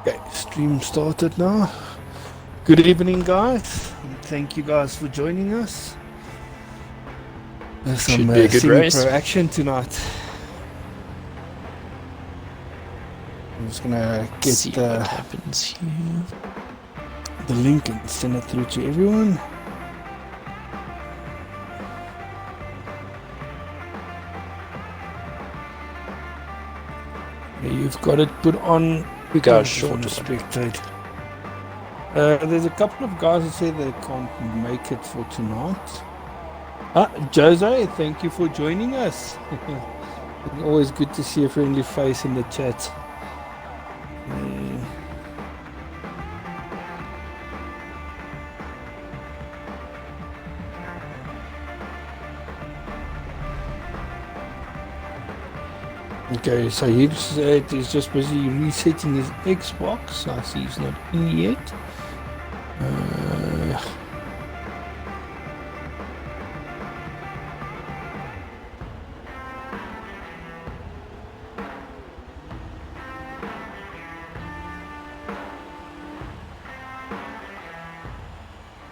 Okay, stream started now. Good evening, guys. And thank you guys for joining us. There's some semi-pro action tonight. I'm just gonna get see what happens here. The link and send it through to everyone. You've got it put on. We got short to spectate. There's a couple of guys that say they can't make it for tonight. Jose, thank you for joining us. Always good to see a friendly face in the chat. Okay, so he's just busy resetting his Xbox. I see he's not in yet.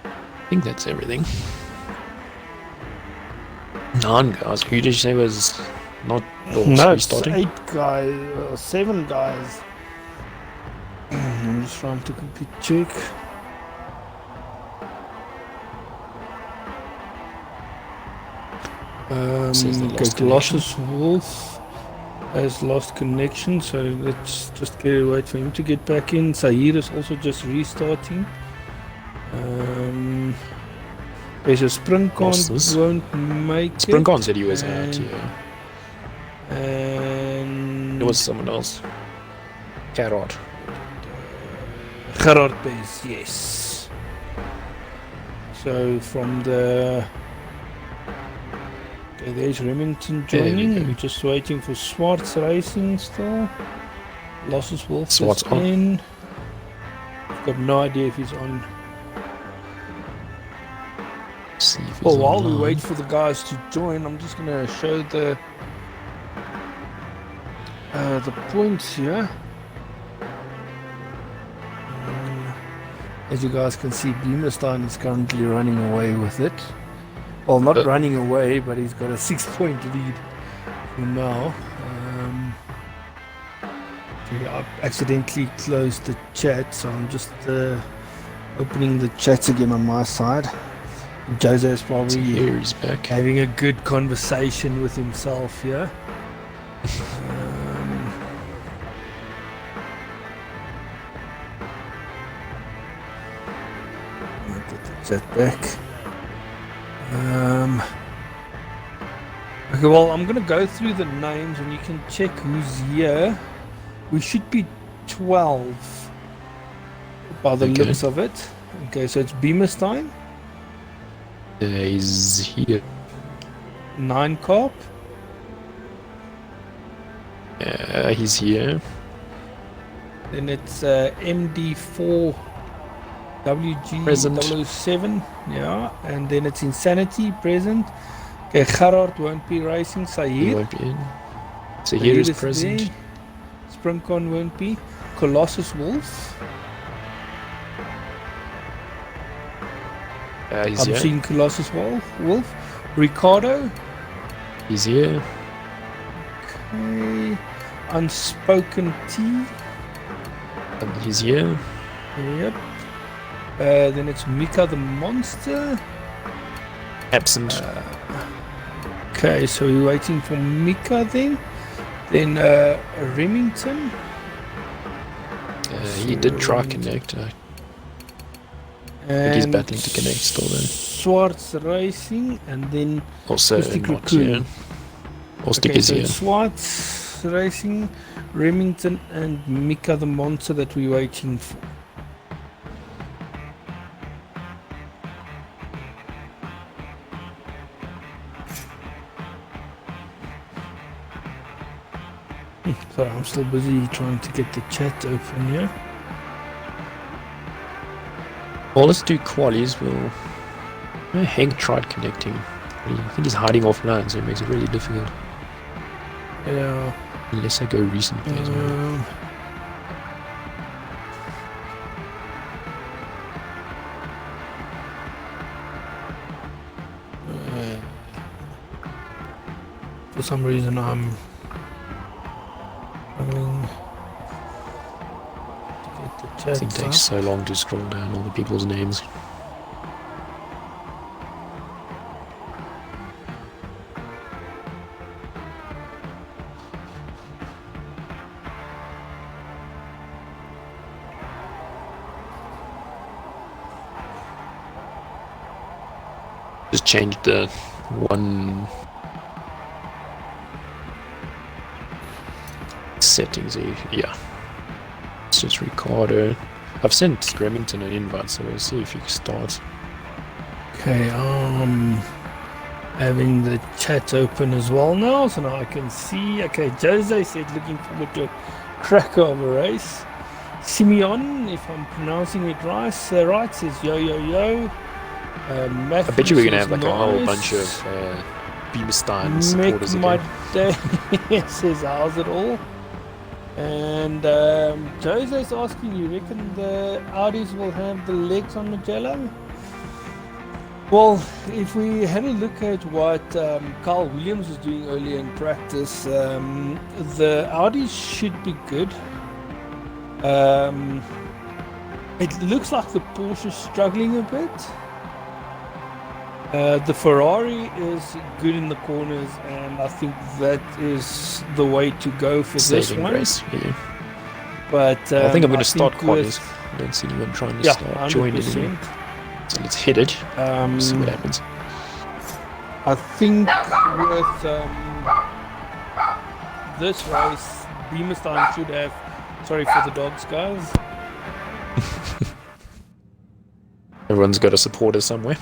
I think that's everything. 9 guys. Who did you say was not no, restarting? 8 guys, 7 guys. I'm just trying to quickly check. Losses Wolf has lost connection, so let's just wait for him to get back in. Sahir is also just restarting. There's a Springcon won't make it. Springcon said he was out, yeah. And it was someone else. Gerard Base, yes. So from the... Okay, there's Remington joining. We're just waiting for Swarts Racing still. Losses Wolf Swarts is in. I've got no idea if he's on. See if well, while we wait for the guys to join, I'm just going to show the points here. As you guys can see, BEEMERSTEIN is currently running away with it. Well, not running away, but he's got a 6-point lead for now. I accidentally closed the chat, so I'm just opening the chat again on my side. Jose is probably he's back having a good conversation with himself here. I'll get the chat back. Okay, well, I'm gonna go through the names and you can check who's here. We should be 12 by the looks of it. Okay, so it's BEEMERSTEIN. He's here. 9 Corp. He's here. Then it's MD4 WG007. Yeah, and then it's Insanity present. Okay, Gerard won't be racing. Sahir. He won't be in. Sahir is present. There. Springcon won't be. Colossus Wolf. He's I'm here. seeing Colossus Wolf. Ricardo. He's here. Okay. Unspoken T. And he's here. Yep. Then it's Mika the Monster. Absent. Okay, so we're waiting for Mika then. Then Remington. He did try connect. But he's battling to connect still then. Swarts Racing and then also not here. Okay, so Swarts Racing, Remington and Mika the Monster that we're waiting for. Sorry, I'm still busy trying to get the chat open here. Well, let's do qualies. Hank tried connecting. I think he's hiding offline, so it makes it really difficult. Yeah. Unless I go recent plays. For some reason I'm struggling to get the I chat think it takes so long to scroll down all the people's names. Just changed the one settings. Yeah, it's just Ricardo. I've sent Remington an invite, so we'll see if he starts. Okay, having the chat open as well now, so now I can see. Okay, Jose said looking forward to a cracker of a race. Simeon, if I'm pronouncing it right, says yo yo yo. I bet you we're gonna have like a whole bunch of BEEMERSTEIN supporters again. Says how's it all? And Jose's asking, you reckon the Audis will have the legs on Mugello? Well, if we had a look at what Carl Williams was doing earlier in practice, the Audis should be good. It looks like the Porsche's struggling a bit. The Ferrari is good in the corners, and I think that is the way to go for this one. Grace, yeah. But I think I'm going to start qualies. I don't see anyone trying to start joining. So let's hit it. See what happens. I think with this race, BEEMERSTEIN should have. Sorry for the dogs, guys. Everyone's got a supporter somewhere.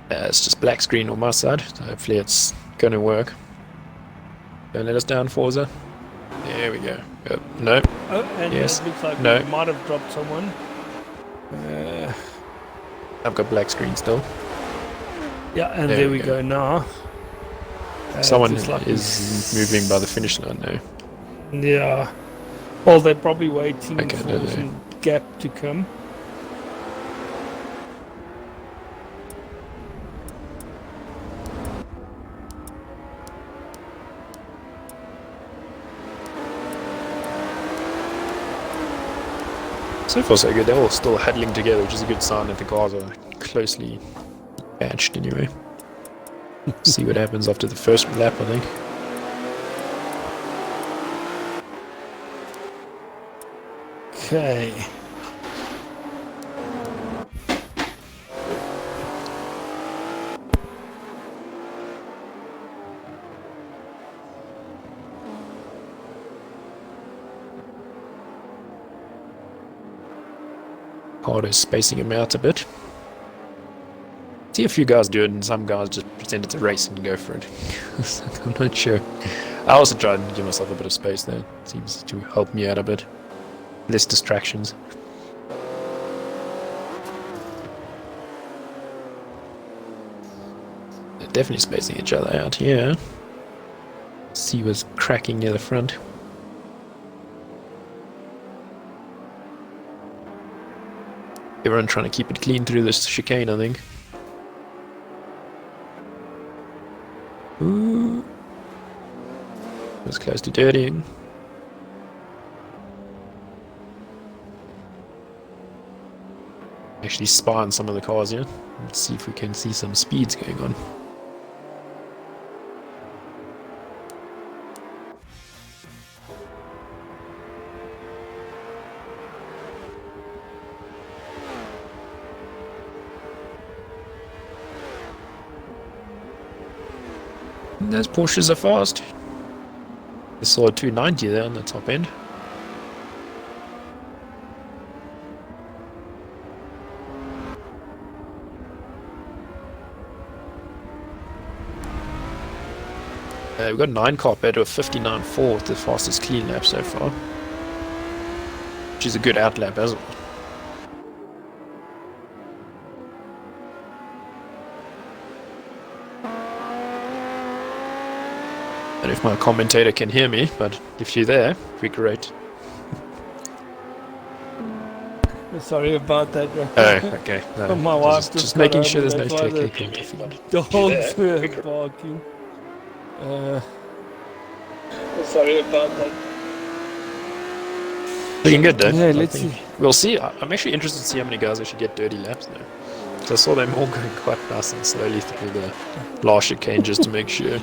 It's just black screen on my side, so hopefully it's going to work. Don't let us down, Forza. There we go. No. Oh, and yes. It looks like no. We might have dropped someone. I've got black screen still. Yeah, and there we go now. Someone is moving by the finish line now. Yeah. Well, they're probably waiting for some gap to come. So far so good. They're all still huddling together, which is a good sign that the cars are closely matched anyway. See what happens after the first lap, I think. Okay. Cardo's spacing him out a bit. See a few guys do it, and some guys just pretend it's a race and go for it. I'm not sure. I also try and give myself a bit of space there. It seems to help me out a bit. Less distractions. They're definitely spacing each other out here. See what's cracking near the front. Everyone trying to keep it clean through this chicane, I think. Ooh. Was close to dirtying. Actually spy on some of the cars here. Let's see if we can see some speeds going on. Those Porsches are fast. I saw a 290 there on the top end. We've got 9 car paired to a 59.4 with the fastest clean lap so far. Which is a good out lap as well. And if my commentator can hear me, but if you're there, it'd be great. Sorry about that. Oh, okay. No, My wife just got making home sure and there's no that's why the check. dogs were barking. Sorry about that. Looking good though. Yeah, I let's think see. we'll see. I'm actually interested to see how many guys actually get dirty laps now. So I saw them all going quite fast and slowly through the last chicane just to make sure.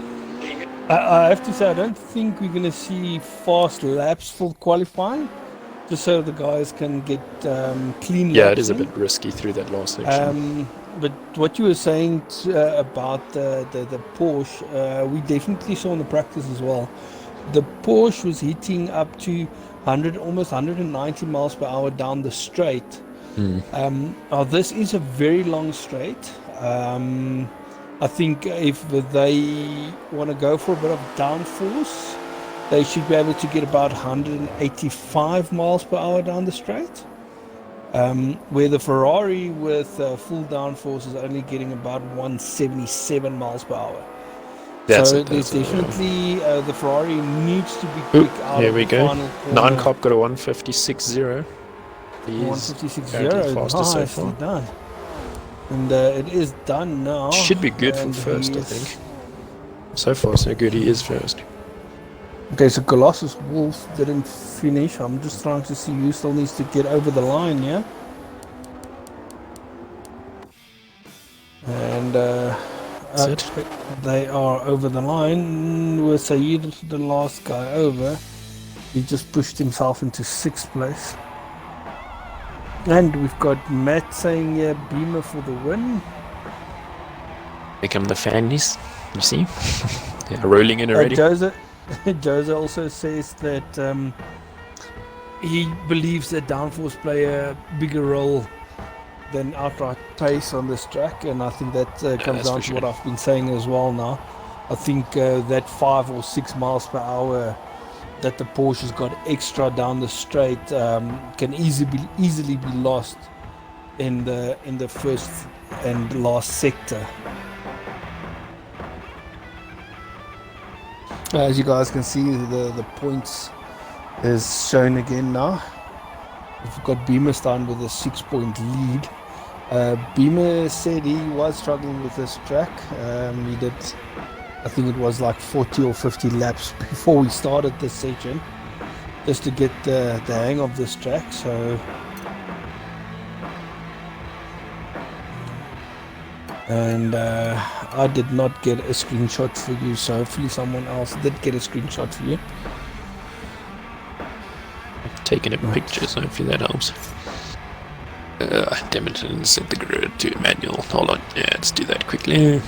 I have to say, I don't think we're going to see fast laps for qualifying, just so the guys can get clean laps. Yeah, it is a bit risky through that last section. But what you were saying about the Porsche, we definitely saw in the practice as well. The Porsche was hitting up to 100, almost 190 miles per hour down the straight. Now this is a very long straight. I think if they want to go for a bit of downforce, they should be able to get about 185 miles per hour down the straight. Where the Ferrari with full downforce is only getting about 177 miles per hour. So there's definitely the Ferrari needs to be quick out of the final corner. 9 Cop got a 156.0. 156.0, nicely done. And it is done now. Should be good for first, I think. So far, so good. He is first. Okay, so Colossus Wolf didn't finish. I'm just trying to see who still needs to get over the line, yeah? And they are over the line. With Saeed, the last guy over. He just pushed himself into 6th place. And we've got Matt saying, yeah, Beamer for the win. Become the fannies, you see? Yeah, rolling in already. Jose also says that he believes that downforce play a bigger role than outright pace on this track, and I think that comes down to what I've been saying as well now. I think that 5 or 6 miles per hour that the Porsche's got extra down the straight can easily be lost in the first and last sector. As you guys can see, the points is shown again now. We've got BEEMERSTEIN with a 6-point lead. Beamer said he was struggling with this track. He did, I think it was like 40 or 50 laps before we started this section, just to get the hang of this track. So and I did not get a screenshot for you, so hopefully someone else did get a screenshot for you. Taking a picture, so hopefully that helps. Damn it, I didn't set the grid to manual. Hold on, yeah, let's do that quickly.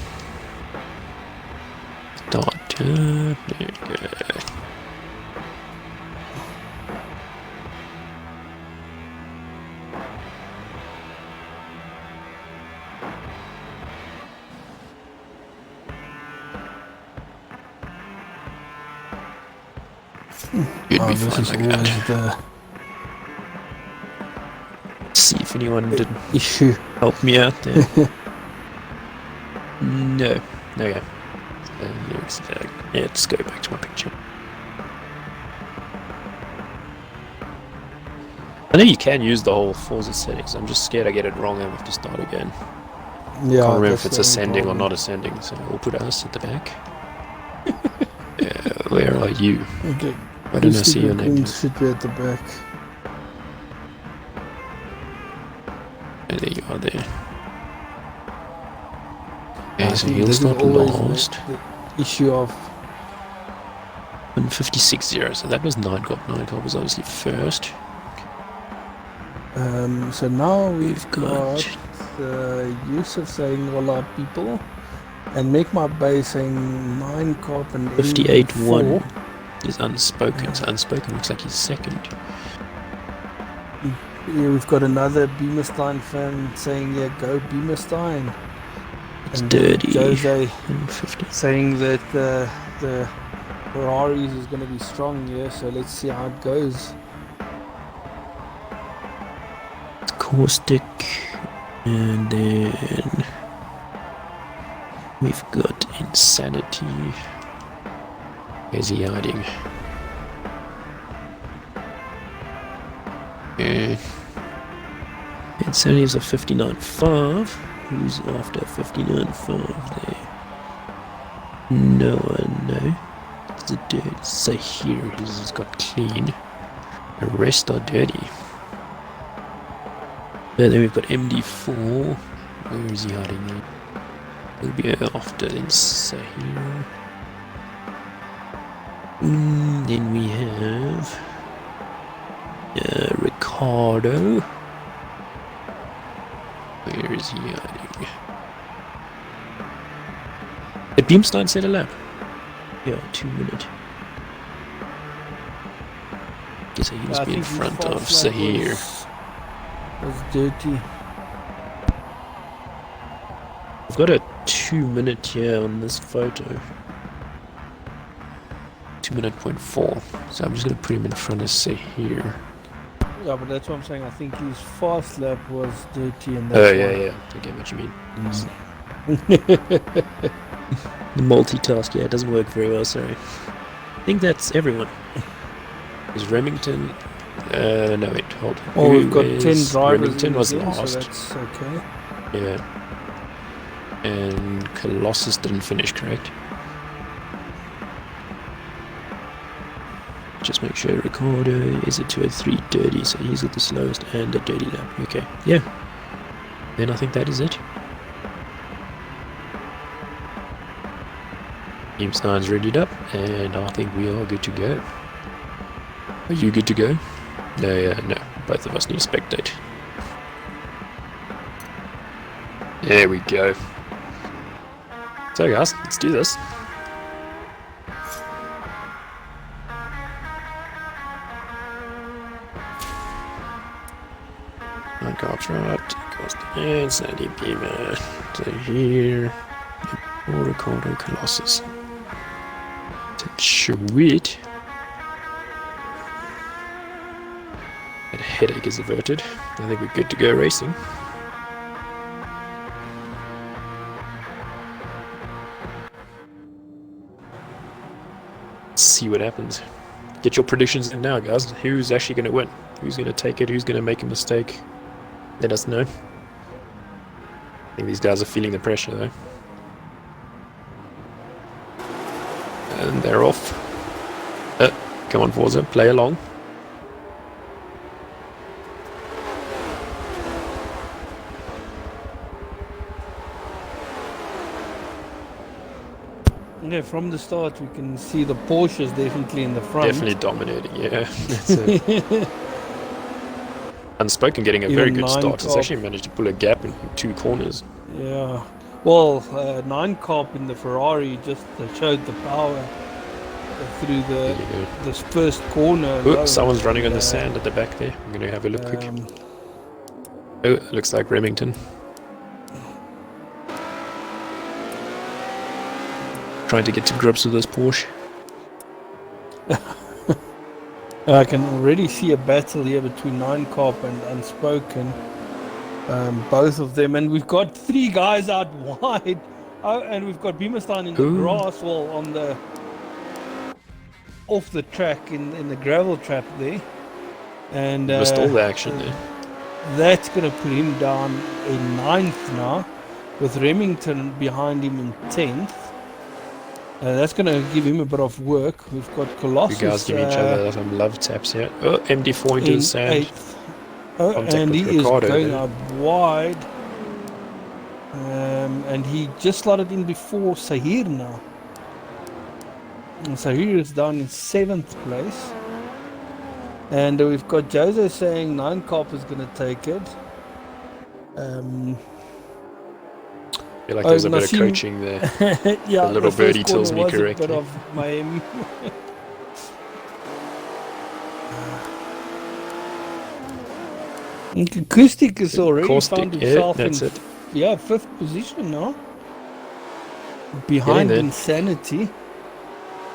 Start, there we go. You'd be fine like that. See if anyone did help me out there. No. Okay. Yeah, let's go back to my picture. I know you can use the whole Forza settings. I'm just scared I get it wrong and I have to start again. Yeah, can't remember if it's ascending or not ascending, so we'll put us at the back. Where are you? Okay. Why don't I see your name? Should be at the back. Oh, there you are there. Okay, so you'll start last. The issue of 156.0, so that was 9 Cop. 9 Cop was obviously first. So now we've got Yusuf saying hola people, and Make My Bay saying 9 Cop and 58.1 is unspoken. So unspoken looks like he's second. Yeah, we've got another BEEMERSTEIN fan saying, yeah, go BEEMERSTEIN. It's dirty. Jose saying that the Ferraris is going to be strong, yeah, so let's see how it goes. Caustic, and then we've got Insanity. Where's he hiding? Incentives of 59.5. Who's after 59.5 there? No one, no. It's a dirt. So here he's got clean. The rest are dirty. And then we've got MD4. Where is he hiding there? He'll be after then Sahir. Then we have Ricardo. Where is he hiding? Did BEEMERSTEIN set a lap? Yeah, 2 minutes. Guess he must be in front of Sahir. Was dirty. I've got a 2 minute here on this photo. 2 minute point 4. So I'm just gonna put him in front of Sahir. Yeah, but that's what I'm saying. I think his fast lap was dirty, and that's yeah. I get what you mean. The multitask, yeah, it doesn't work very well, sorry. I think that's everyone. Is Remington... no, wait, hold on. Oh, we've got 10 drivers. Remington was last. So that's okay. Yeah. And Colossus didn't finish, correct? Just make sure Ricardo is a 203 dirty, so he's at the slowest and a dirty lap. Okay, yeah. Then I think that is it. BEEMERSTEIN's readied up, and I think we are good to go. Are you good to go? No, no. Both of us need to spectate. There we go. So guys, let's do this. Cops right, cost and Sandy Beamer. So here, Ricardo Colossus. Sweet. That headache is averted. I think we're good to go racing. Let's see what happens. Get your predictions in now, guys. Who's actually going to win? Who's going to take it? Who's going to make a mistake? Let us know. I think these guys are feeling the pressure though. And they're off. Come on, Forza, play along. Yeah, from the start we can see the Porsches definitely in the front. Definitely dominating, yeah. That's it. Unspoken getting a very good start. It's actually managed to pull a gap in 2 corners. Yeah. Well, 9 Cop in the Ferrari just showed the power through this first corner. Ooh, someone's running on the sand at the back there. I'm going to have a look quick. Oh, it looks like Remington. Trying to get to grips with this Porsche. I can already see a battle here between 9 Cop and Unspoken. Both of them, and we've got 3 guys out wide. Oh, and we've got BEEMERSTEIN in the grass, well, on the off the track in the gravel trap there. And missed all the action there. That's going to put him down in 9th now, with Remington behind him in 10th. That's going to give him a bit of work. We've got Colossus. You guys give each other some love taps here. Oh, MD4 into the sand. 8th. Oh, and he Ricardo, is going out wide. And he just slotted in before Sahir now. And Sahir is down in 7th place. And we've got Jose saying 9 Cop is going to take it. I feel like there's a bit of coaching there. Yeah, the little birdie tells me correctly. A bit of Miami. Acoustic is already found himself in 5th position now. Behind Insanity.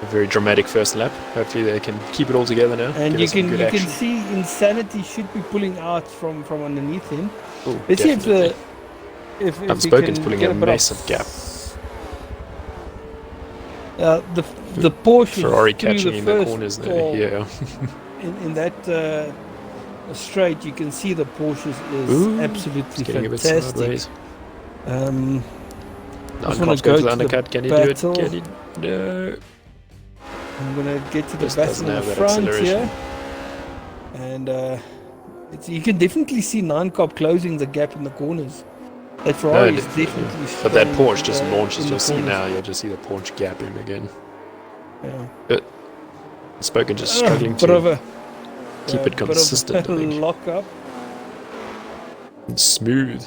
A very dramatic first lap. Hopefully they can keep it all together now. And you can see Insanity should be pulling out from underneath him. Ooh, let's see if Unspoken's pulling a massive gap. The Porsche Ferrari catching in the corners there. Yeah. in that straight, you can see the Porsche is Ooh, absolutely it's getting a bit fantastic. sideways. Just want Non-cop's to going go for the to the undercut. Can he do it? battle. Can he? No. I'm gonna get to the Just battle doesn't in the have that front acceleration. here, and you can definitely see Nine-Cop closing the gap in the corners. That No, Ferrari is definitely. definitely But that strong Porsche just launches. in You'll the see corners. now. You'll just see the Porsche gap him again. Yeah. But Spoken just struggling Bit of to a keep it consistent. bit of I a think. lock up. And smooth.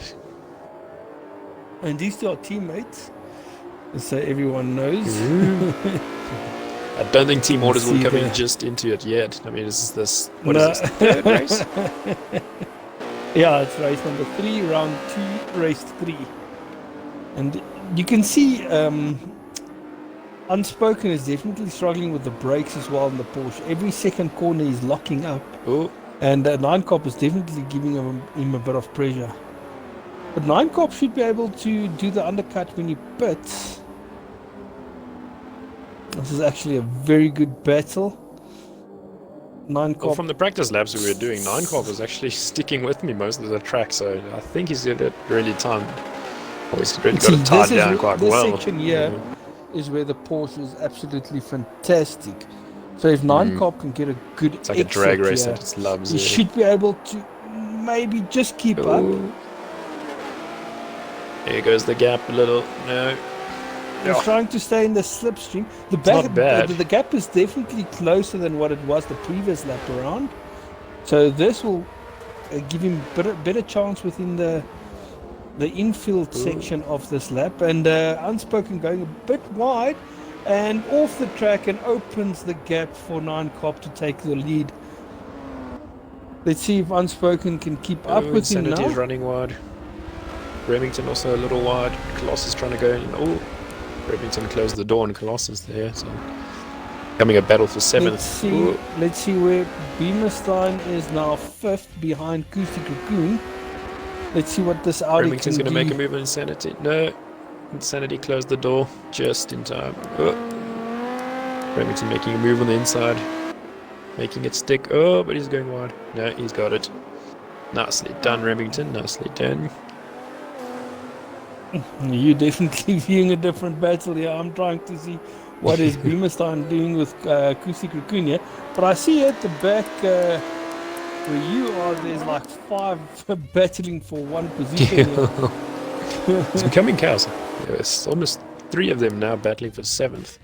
And these two are teammates, so everyone knows. I don't think Team Orders will see come in the- just into it yet. I mean, is this No. this, the third race? Yeah, it's race number 3, round 2, race 3. And you can see Unspoken is definitely struggling with the brakes as well in the Porsche. Every second corner he's locking up. Oh, And Nine-Cop is definitely giving him a bit of pressure. But Nine-Cop should be able to do the undercut when he pits. This is actually a very good battle. Nine-Cop. well, from the practice laps we were doing, Nine-Cop was actually sticking with me most of the track, so I think he's got it really timed. Oh, he's really got it tied down quite this well. section here is where the Porsche is absolutely fantastic. So if Nine-Cop can get a good It's like a drag race here, that just loves he it. should be able to maybe just keep up. Oh. Here goes the gap a little. No. He's Yeah. trying to stay in the slipstream. not bad. The gap is definitely closer than what it was the previous lap around. So this will give him better chance within the infield section of this lap. And Unspoken going a bit wide and off the track and opens the gap for Nine-Cop to take the lead. Let's see if Unspoken can keep up with him Insanity is now. running wide. Remington also a little wide. Colossus trying to go in. Oh, Remington closed the door and Colossus there. So coming a battle for 7th. Let's see where BEEMERSTEIN is now 5th behind Acoustic Raccoon. Let's see what this Audi Remington's can going to do. make a move on Insanity. No. Insanity closed the door just in time. Oh. Remington making a move on the inside. Making it stick. Oh, but he's going wide. No, he's got it. Nicely done, Remington. Nicely done. You're definitely viewing a different battle here. I'm trying to see what is BEEMERSTEIN doing with Acoustic Raccoon here. But I see at the back where you are, there's like 5 battling for one position here. It's becoming chaos. There's almost 3 of them now battling for 7th.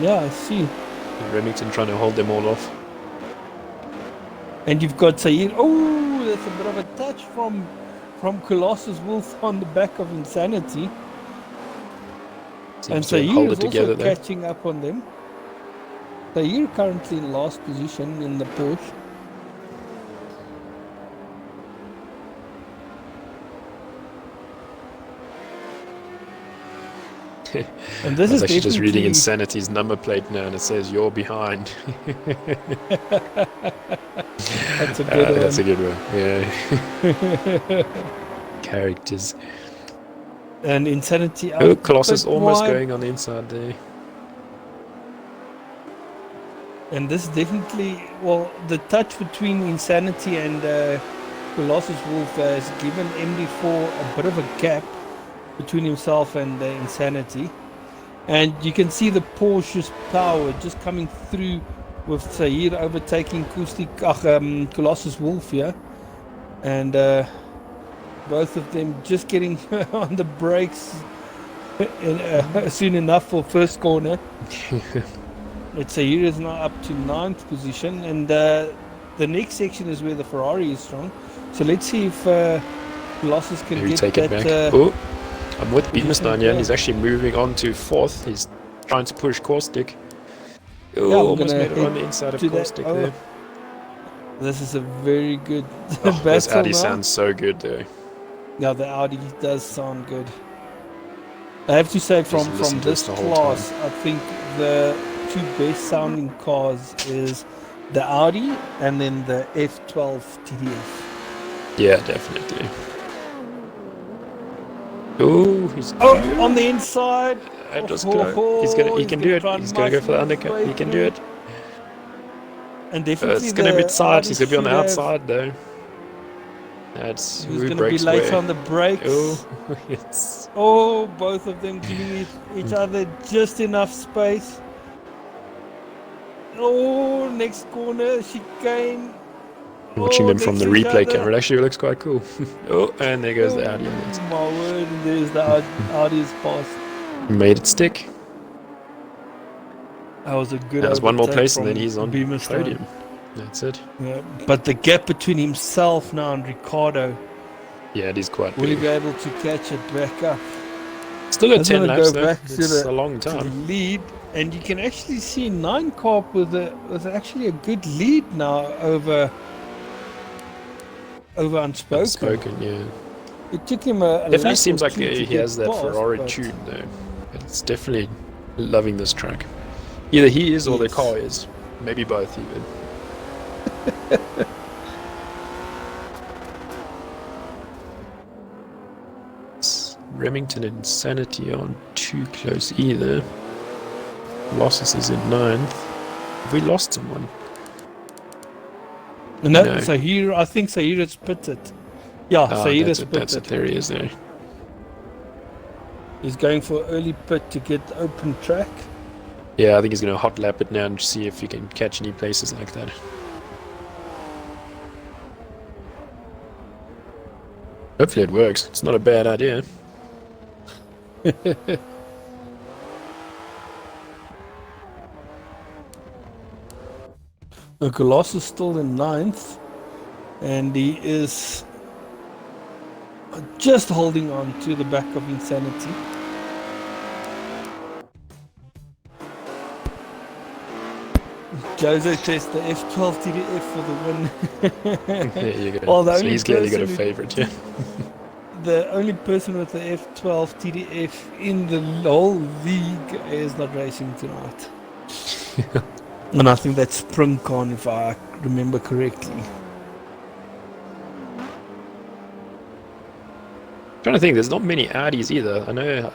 Yeah, I see. And Remington trying to hold them all off. And you've got Saeed. Oh, that's a bit of a touch from Colossus Wolf on the back of Insanity. Seems And to Saeed hold is it together also there. catching up on them. Saeed currently in last position in the Porsche. And this I was is actually just reading definitely- Insanity's number plate now and it says you're behind. That's a good one. That's a good one, yeah. Characters. And Insanity out Oh, a Colossus bit almost wide. going on the inside there. And this definitely, well, the touch between Insanity and Colossus Wolf has given MD4 a bit of a gap between himself and Insanity. And you can see the Porsche's power just coming through with Saeed overtaking Colossus Wolf here. And both of them just getting on the brakes soon enough for first corner. Let's say here is now up to 9th position, and the next section is where the Ferrari is strong. So let's see if Colossus can Maybe get take that. it back. Oh, I'm with BEEMERSTEIN, yeah. yeah. He's actually moving on to 4th. He's trying to push Caustic. Oh, Yeah, I'm almost gonna made it on head the inside of to that- Caustic oh, there. This is a very good Oh, this battle Audi now. sounds so good though. Yeah, the Audi does sound good. I have to say, from listen to this this the whole class, I think the 2 best sounding cars is the Audi and then the F12 TDF. Yeah, definitely. Oh, he's On the inside. Just go. He can do it. He's gonna go for the undercut. He can do it. And definitely It's gonna be tight. He's gonna be on the should have. outside though. That's Who's who going to be breaks late where. on the brakes? Oh, yes. Oh, both of them giving each other just enough space. Oh, next corner, chicane. Watching Oh, them from next the to each replay other. camera, it actually looks quite cool. Oh, and there goes Oh, the Audi on it. my word, there's the Audi's pass. Made it stick. That was a good There's one more overtake place and from then he's on BEEMERSTEIN. podium. That's it. Yeah, but the gap between himself now and Ricardo, Yeah, it is quite will he big. be able to catch it back up? Still got Let's 10 wanna laps go though. back to It's the- a long to the time. lead, and you can actually see 9 Carp with actually a good lead now over Unspoken. Unspoken, yeah. It took him a Definitely lap seems or like two to he get has that past, Ferrari but tune though. It's definitely loving this track. Either he is or the Yes. car is. Maybe both even. Remington and Sanity aren't too close either. Losses is in 9th. Have we lost someone? No, No. I think Sahira's pitted. Yeah, Sahira's That's it. pitted. There he is there. He's going for early pit to get the open track. Yeah, I think he's going to hot lap it now and see if he can catch any places like that. Hopefully it works. It's not a bad idea. Colossus is still in 9th, and he is just holding on to the back of Insanity. Jose tests the F12 TDF for the win. There you go. Well, the So only he's clearly got a person favourite, yeah. The only person with the F12 TDF in the whole league is not racing tonight. And I think that's Sprungcon, if I remember correctly. Trying to think, there's not many Audis either. I know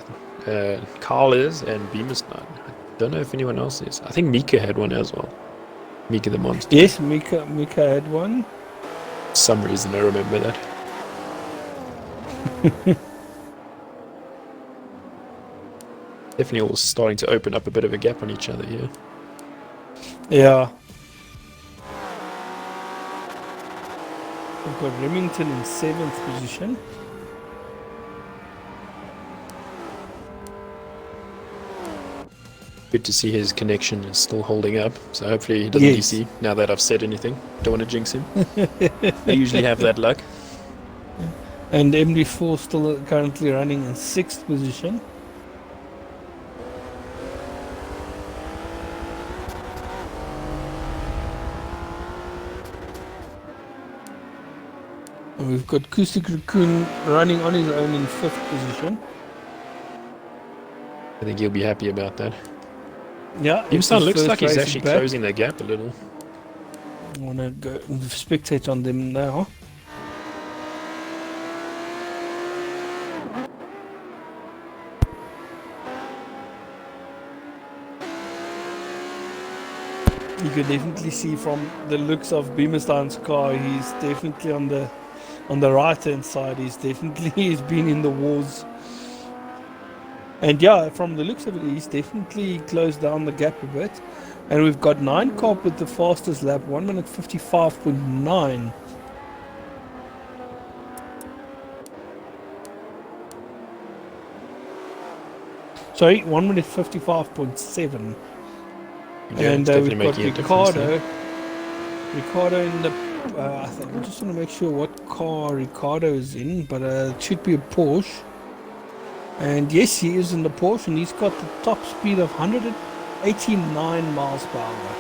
Carl is and BEEMERSTEIN. I don't know if anyone else is. I think Mika had one as well. Mika the Monster. Yes, Mika had one. For some reason I remember that. Definitely all starting to open up a bit of a gap on each other here. Yeah. We've got Remington in 7th position. Good to see his connection is still holding up. So hopefully he doesn't Yes. DC now that I've said anything. Don't want to jinx him. I usually have that luck. And MD4 still currently running in 6th position. And we've got Acoustic Raccoon running on his own in 5th position. I think he'll be happy about that. Yeah, BEEMERSTEIN looks first like he's race actually back. closing the gap a little. I want to go spectate on them now. You can definitely see from the looks of BEEMERSTEIN's car, he's definitely on the right hand side. He's been in the wars. And yeah, from the looks of it, he's definitely closed down the gap a bit. And we've got 9 Carp with the fastest lap, 1 minute 55.9. Sorry, 1 minute 55.7. Yeah, And it's definitely we've got making a difference Ricardo. there. Ricardo in the. I just want to make sure what car Ricardo is in, but it should be a Porsche. And yes, he is in the Porsche, and he's got the top speed of 189 miles per hour.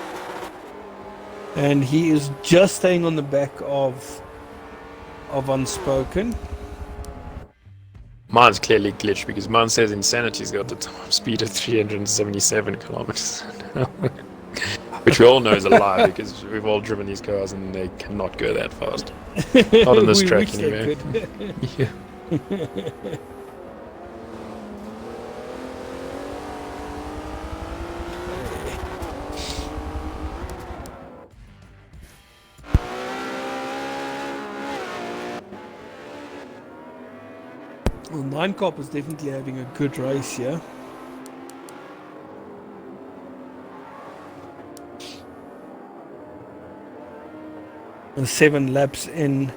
And he is just staying on the back of Unspoken. Mine's clearly glitched because mine says Insanity's got the top speed of 377 kilometers. Which we all know is a lie because we've all driven these cars and they cannot go that fast. Not on this We track wish they anyway. could. Yeah. Well, Nine Cop is definitely having a good race here. And 7 laps in.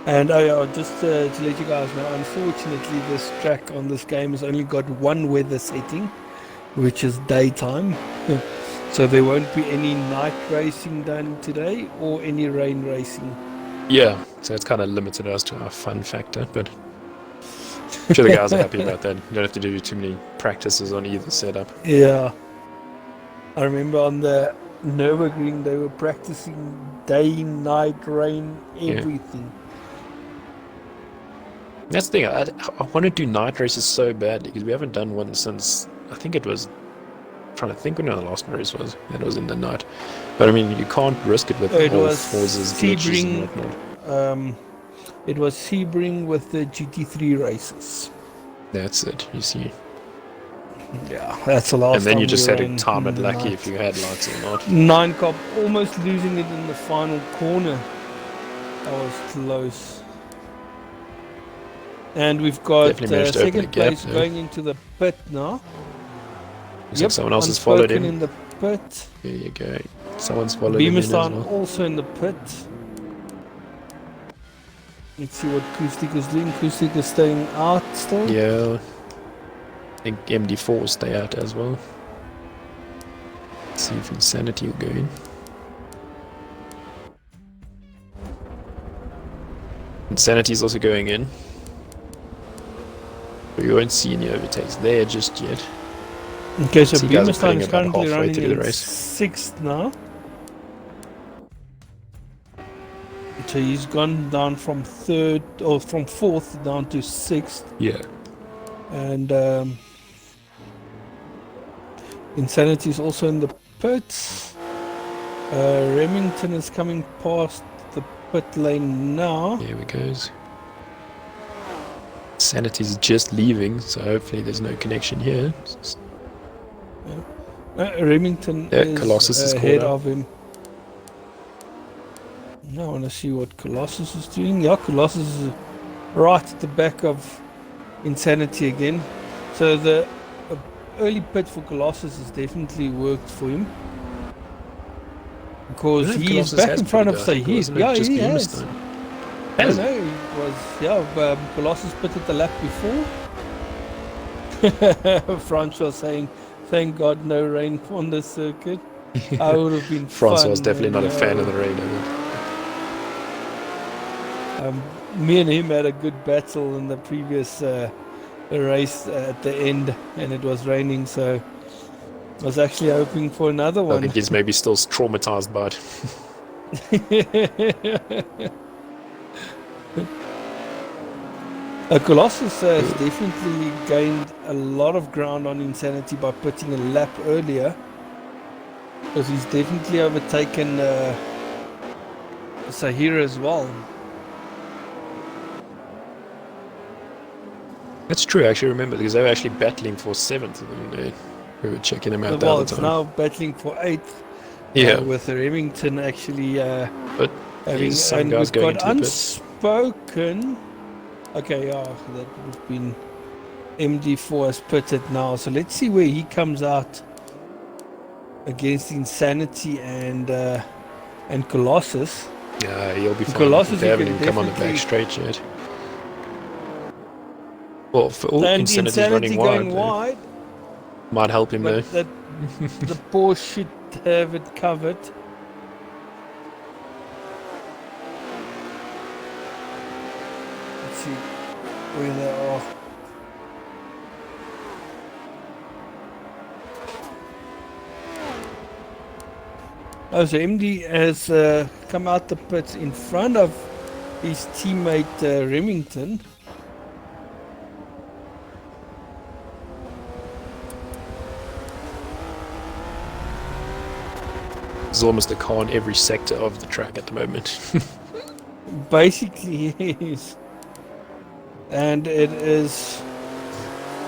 And oh yeah, just to let you guys know, unfortunately this track on this game has only got one weather setting, which is daytime. So there won't be any night racing done today or any rain racing. Yeah, so it's kind of limited as to our fun factor, but I'm sure the guys are happy about that. You don't have to do too many practices on either setup. Yeah. I remember on the Nürburgring they were practicing day, night, rain, everything. That's the thing, I want to do night races so badly because we haven't done one since, I think it was, I'm trying to think when the last race was. It was in the night. But I mean, you can't risk it with all forces, glitches and whatnot. It was Sebring with the GT3 races. That's it, you see. Yeah, that's the last time. And then you just had to time it lucky if you had lights or not. Nine Cop almost losing it in the final corner. That was close. And we've got second place going into the pit now. Looks like someone else has followed him. In the pit. There you go. Someone's followed him in as well. BEEMERSTEIN also in the pit. Let's see what Kustik is doing. Kustik is staying out still. Yeah. I think MD4 will stay out as well. Let's see if Insanity will go in. Insanity is also going in. But you won't see any overtakes there just yet. Okay, so BEEMERSTEIN is currently running in 6th now. So he's gone down from 3rd or from 4th down to 6th. Yeah. And Insanity is also in the pits. Remington is coming past the pit lane now. Here we goes. Sanity's just leaving, so hopefully there's no connection here. Remington is Colossus is ahead of him. Now I want to see what Colossus is doing. Yeah, Colossus is right at the back of Insanity again. So the early pit for Colossus has definitely worked for him. Because he is back in front of Sahir. Yeah, he has. I don't know, it was, Colossus pitted the lap before. Francois saying, thank God no rain on the circuit. I would have been Francois was definitely not a fan of the rain. Me and him had a good battle in the previous race at the end, and it was raining, so I was actually hoping for another one. I think he's maybe still traumatized by it. Colossus has definitely gained a lot of ground on Insanity by putting a lap earlier, because he's definitely overtaken Sahir as well. That's true, I actually remember, because they were actually battling for 7th, and we were checking them out. Well, it's now battling for 8th. Yeah, with Remington actually but having some guys going into unspoken. Okay, yeah, that would have been MD4 has pitted now. So let's see where he comes out against Insanity and Colossus. Yeah, he'll be fine. Colossus, they haven't even come on the back straight yet. Well, for all Insanity running going wide, might help him though. The poor should have it covered. Let's see where they are. Oh, so MD has come out the pits in front of his teammate Remington. There's almost a car in every sector of the track at the moment. Basically, yes. And it is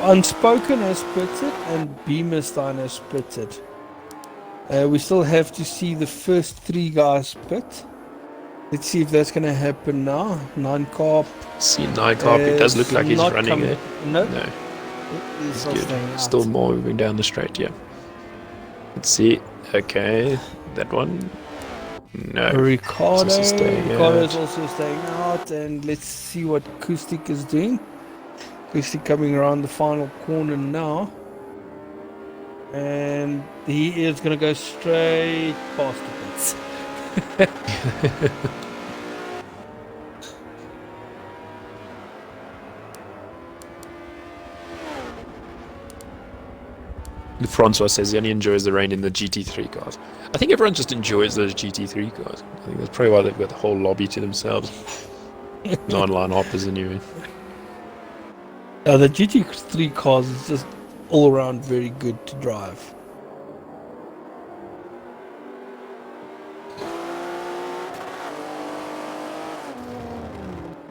Unspoken has pitted and BEEMERSTEIN has pitted. We still have to see the first 3 guys pit. Let's see if that's going to happen now. 9 Carp. See, Nycarp, it does look like he's not running coming. it. No, No, he's it's still good. staying out. Still more moving down the straight, yeah. Let's see. Okay, that one. No. Ricardo. It's also staying Ricardo is out. also staying out. And let's see what Acoustic is doing. Acoustic coming around the final corner now. And he is going to go straight past the pits. Francois says he only enjoys the rain in the GT3 cars. I think everyone just enjoys those GT3 cars. I think that's probably why they've got the whole lobby to themselves. The online hoppers anyway. The GT3 cars is just all around very good to drive.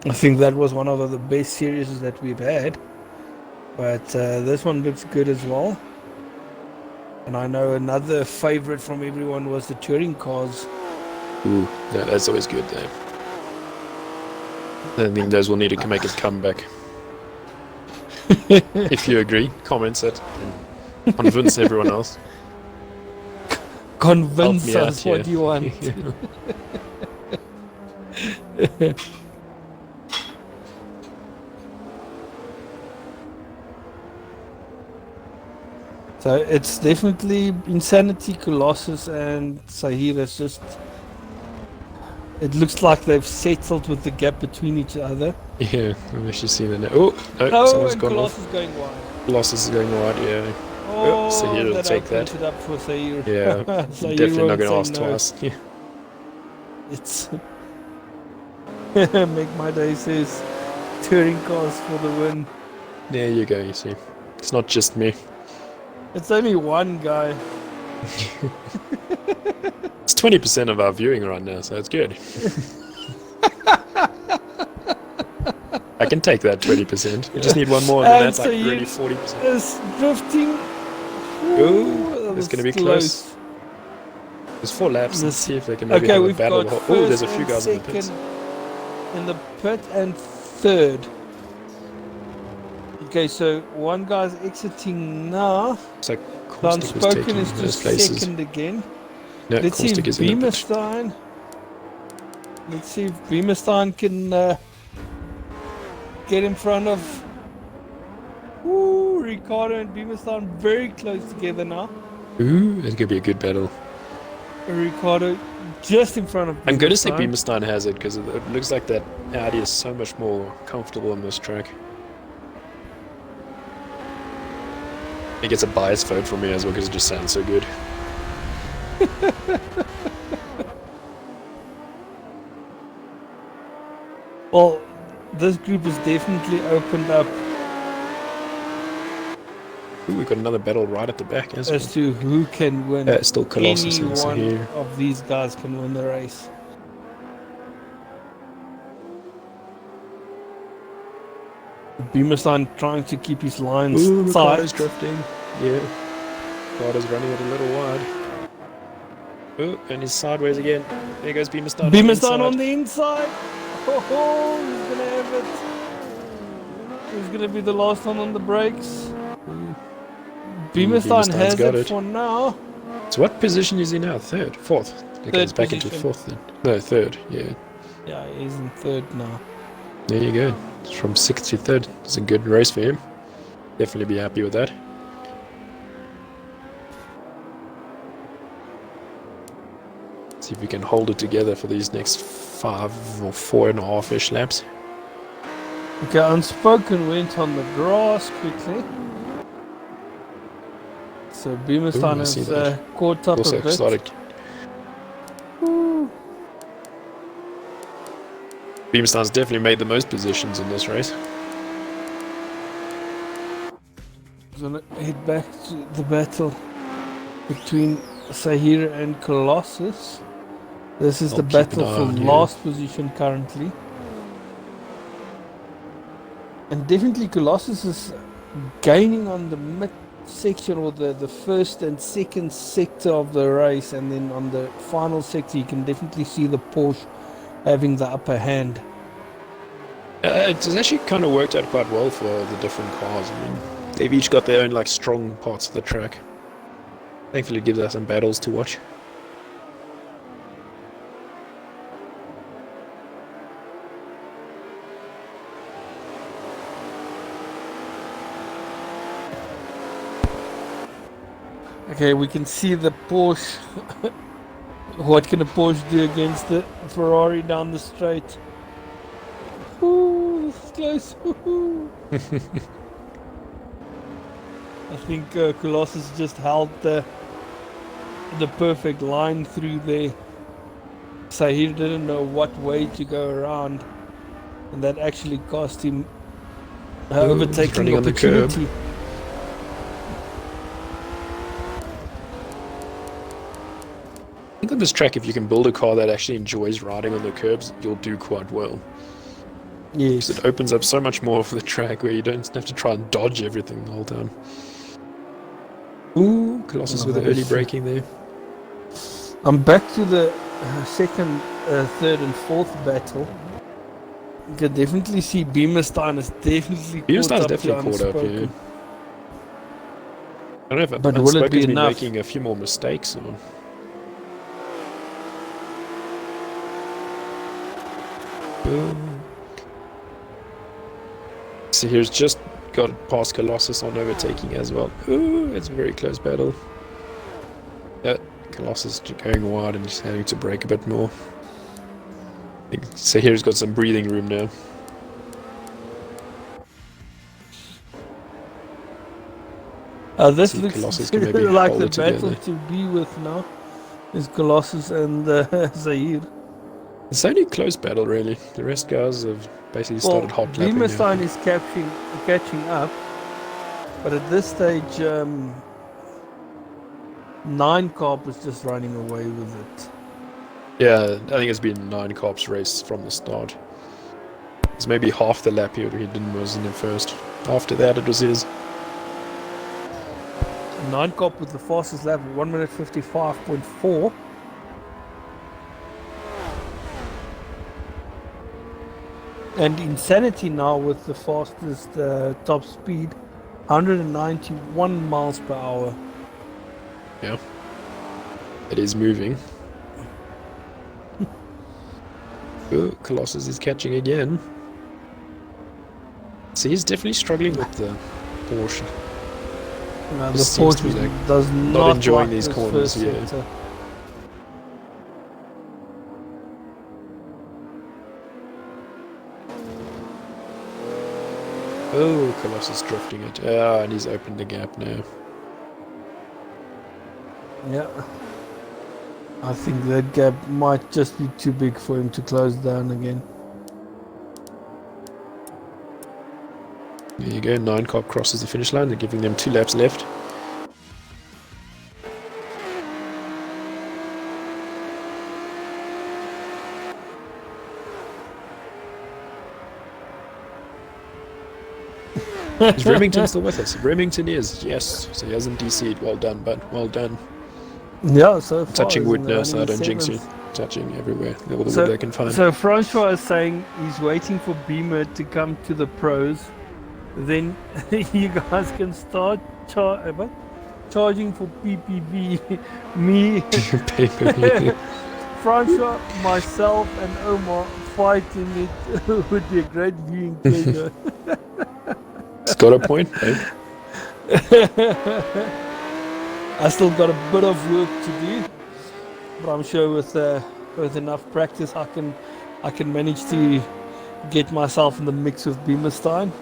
I think that was one of the best series that we've had. But this one looks good as well. And I know another favorite from everyone was the touring cars. Ooh, yeah, that's always good though. I think those will need to make a comeback. If you agree, comments it and convince everyone else. Convince us what you want. So it's definitely Insanity, Colossus and Sahir. It's just, it looks like they've settled with the gap between each other. Yeah, I've actually seen it now. Oh, no, Oh, someone's and gone Colossus off. is going wide. Colossus is going wide, yeah. Oh, Sahir will that take opens that. it up for Sahir. Yeah, Sahir definitely not won't going to ask say no. twice. Yeah. It's Make My Day says touring cars for the win. There you go, you see. It's not just me. It's only one guy. It's 20% of our viewing right now, so it's good. I can take that 20%. We just need one more, and then And that's like Sahir really 40%. is drifting. Ooh, that it's going to was be close. There's 4 laps. Let's see if they can maybe Okay, have a we've battle. got Oh, there's a first few and guys in the pits. second in the pit and third. Okay, so one guy's exiting now. It's like Caustic was Unspoken taking is those just places. second again. No, Let's see if Caustic is in the pit. BEEMERSTEIN. Let's see if BEEMERSTEIN can get in front of. Ooh, Ricardo and BEEMERSTEIN very close together now. Ooh, it's going to be a good battle. Ricardo just in front of BEEMERSTEIN. I'm going to say BEEMERSTEIN has it because it looks like that Audi is so much more comfortable on this track. It gets a biased vote from me as well because it just sounds so good. Well, this group is definitely opened up Ooh, we've got another battle right at the back as well. to who can win. Still Colossus Any and one Sahir. of these guys can win the race. BEEMERSTEIN trying to keep his lines Ooh, Ricardo's tight. drifting. Yeah. Ricardo's running it a little wide. Ooh, and he's sideways again. There goes BEEMERSTEIN. BEEMERSTEIN on the inside. Oh, he's gonna have it. He's gonna be the last one on the brakes. BEEMERSTEIN has got it for now. So what position is he now? Third? Fourth? He goes back into position. fourth then. No, third, yeah. Yeah, he's in third now. There you go. It's from 6th to 3rd. It's a good race for him. Definitely be happy with that. See if we can hold it together for these next 5 or 4.5-ish laps. Okay, Unspoken went on the grass quickly. So BEEMERSTEIN Ooh, I see has that. caught up Also a bit. Exotic. BEEMERSTEIN's definitely made the most positions in this race. Gonna head back to the battle between Sahir and Colossus. This is the I'll keep battle an eye for on you. last position currently. And definitely Colossus is gaining on the mid section or the first and second sector of the race, and then on the final sector you can definitely see the Porsche having the upper hand. It's actually kind of worked out quite well for the different cars. I mean, they've each got their own like strong parts of the track. Thankfully, it gives us some battles to watch. Okay, we can see the Porsche. What can a Porsche do against the Ferrari down the straight? Ooh, this is close. I think Colossus just held the perfect line through there. So he didn't know what way to go around, and that actually cost him overtaking opportunity. I think on this track, if you can build a car that actually enjoys riding on the curbs, you'll do quite well. Yes. Because it opens up so much more for the track where you don't have to try and dodge everything the whole time. Ooh, Colossus with the early braking there. I'm back to the second, third and fourth battle. You can definitely see BEEMERSTEIN is definitely caught up, yeah. I don't know if but will it be been enough? making a few more mistakes or... So here's just got past Colossus on overtaking as well. Ooh, it's a very close battle. Yeah, Colossus going wide and just having to brake a bit more. So here's got some breathing room now. This looks like the battle to be with now. Is Colossus and Zahir. It's only a close battle, really. The rest guys have basically started hot lapping. BEEMERSTEIN is catching up, but at this stage, 9 Corp is just running away with it. Yeah, I think it's been 9 Corp's race from the start. It's maybe half the lap here he wasn't in first. After that, it was his. 9 Corp with the fastest lap, 1 minute 55.4. And Insanity now with the fastest top speed, 191 miles per hour. Yeah, it is moving. Oh, Colossus is catching again. So he's definitely struggling with the Porsche. The Porsche does not enjoying like these corners here. Sector. Oh, Colossus drifting it. Ah, and he's opened the gap now. Yeah. I think that gap might just be too big for him to close down again. There you go, 9 Corp crosses the finish line. They're giving them 2 laps left. Is Remington still with us? Remington is, yes. So he hasn't DC'd. Well done, bud. Well done. Yeah, so far. Touching wood now, so I don't jinx you. Touching everywhere. All the wood they can find. So Francois is saying he's waiting for Beamer to come to the pros. Then you guys can start charging for PPV. Me, Francois, myself, and Omar fighting it would be a great viewing pleasure. It's got a point, eh? I still got a bit of work to do, but I'm sure with enough practice, I can manage to get myself in the mix with BEEMERSTEIN.